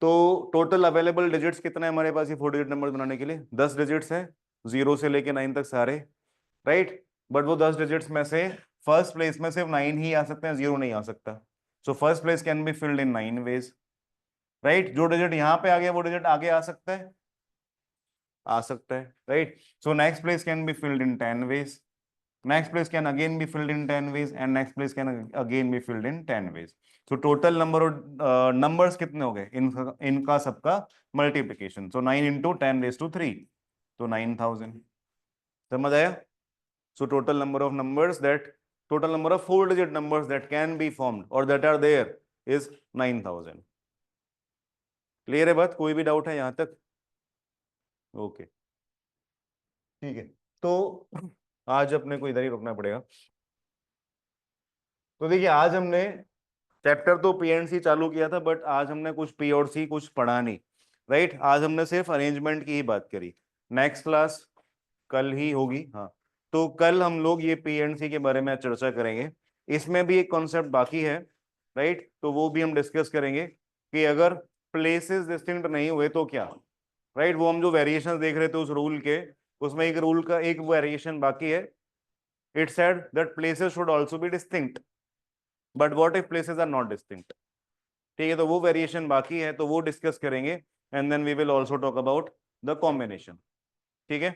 तो टोटल अवेलेबल डिजिट्स कितने हैं हमारे पास ये 4 डिजिट नंबर बनाने के लिए? 10 डिजिट्स हैं, 0 से लेके 9 तक सारे, राइट? बट वो 10 डिजिट्स में से फर्स्ट प्लेस में सिर्फ 9 ही आ सकते हैं, 0 नहीं आ सकता। So first place can be filled in 9 ways, right? जो डिजिट यहाँ पे आ गया वो डिजिट आगे आ सकता है, आ सकता है, right? So next place can be filled in 10 ways, next place can again be filled in 10 ways, and next place can again be filled in 10 ways. So total number of numbers कितने हो गए इनका सबका multiplication? so 9 into 10 raised to 3, तो 9000। समझ आया? so total number of numbers that, total number of 4 digit numbers that can be formed or that are there is 9000। Clear है बात? कोई भी डाउट है यहाँ तक? ओके, ठीक है। तो आज अपने को इधर ही रुकना पड़ेगा। तो देखिए, आज हमने चैप्टर तो पीएनसी चालू किया था, बट आज हमने कुछ पी और सी कुछ पढ़ा नहीं, राइट? आज हमने सिर्फ अरेंजमेंट की ही बात करी। नेक्स्ट क्लास कल ही होगी, हाँ। तो कल हम लोग ये पीएनसी के बारे में चर्चा करेंगे। इसमें भी एक कॉन्सेप्ट बाकी है, राइट? तो वो भी हम डिस्कस करेंगे कि अगर प्लेसेस डिस्टिंक्ट नहीं हुए तो क्या, राइट? वो हम जो वेरिएशन देख रहे थे उस रूल के, उसमें एक रूल का एक वेरिएशन बाकी है। It said that places should also be distinct, but what if places are not distinct? ठीक है, तो वो वेरिएशन बाकी है, तो वो डिस्कस करेंगे, and then we will also talk about the combination. ठीक है,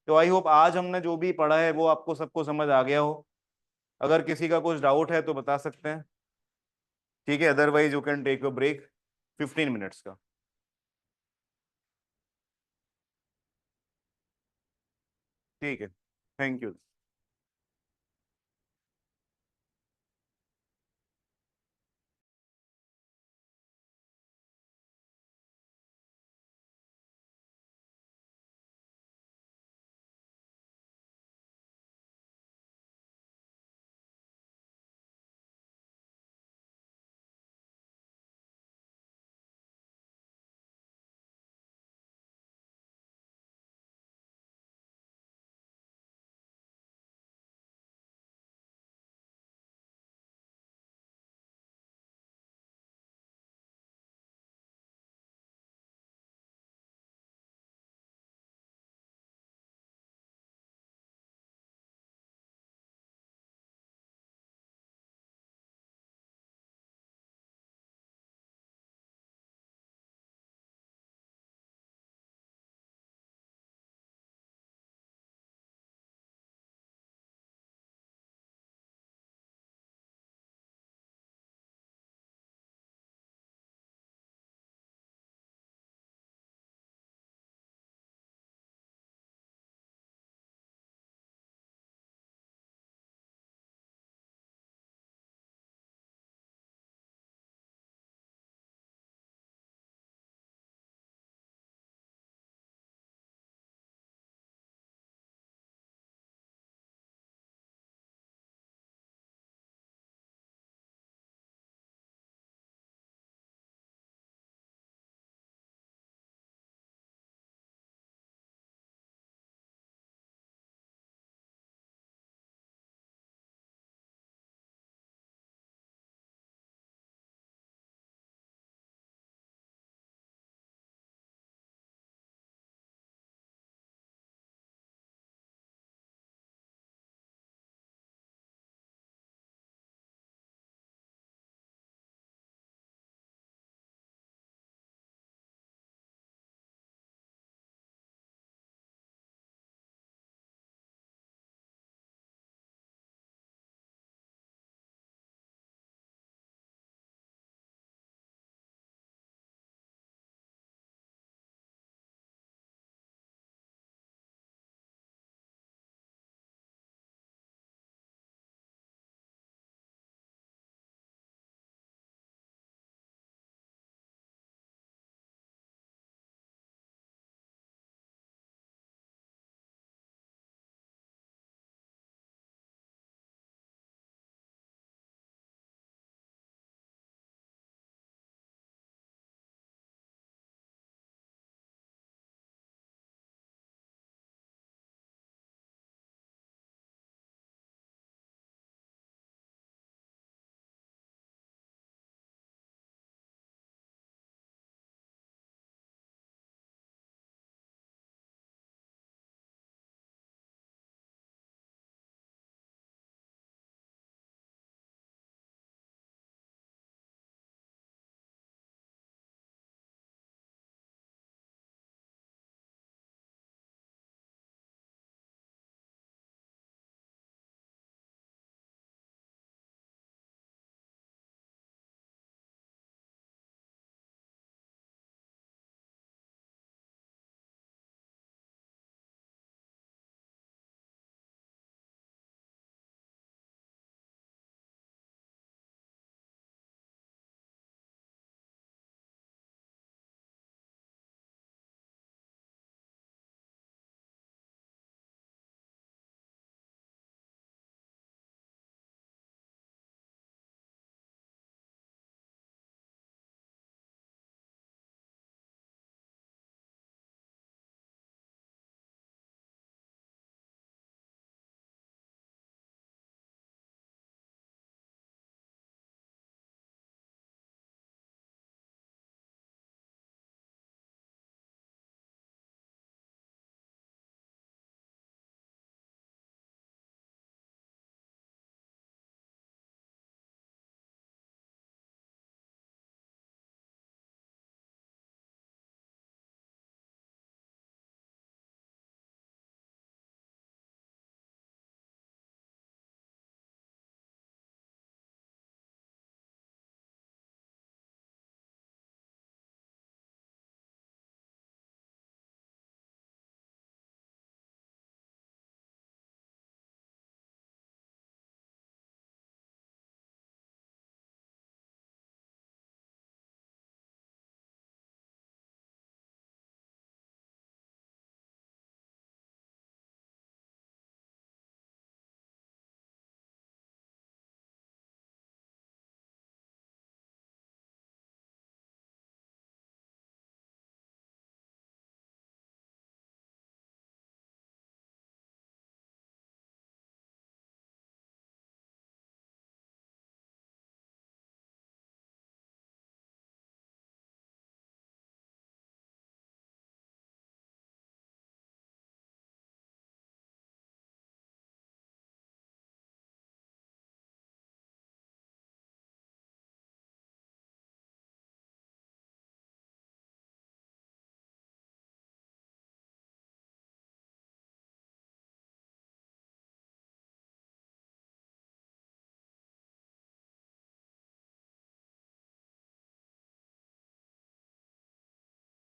तो आई होप आज हमने जो भी पढ़ा है वो आपको सबको समझ आ गया हो। अगर किसी का कुछ डाउट है तो बता सकते हैं। ठीक है, otherwise you can take a break 15 minutes का। ठीक है, थैंक यू।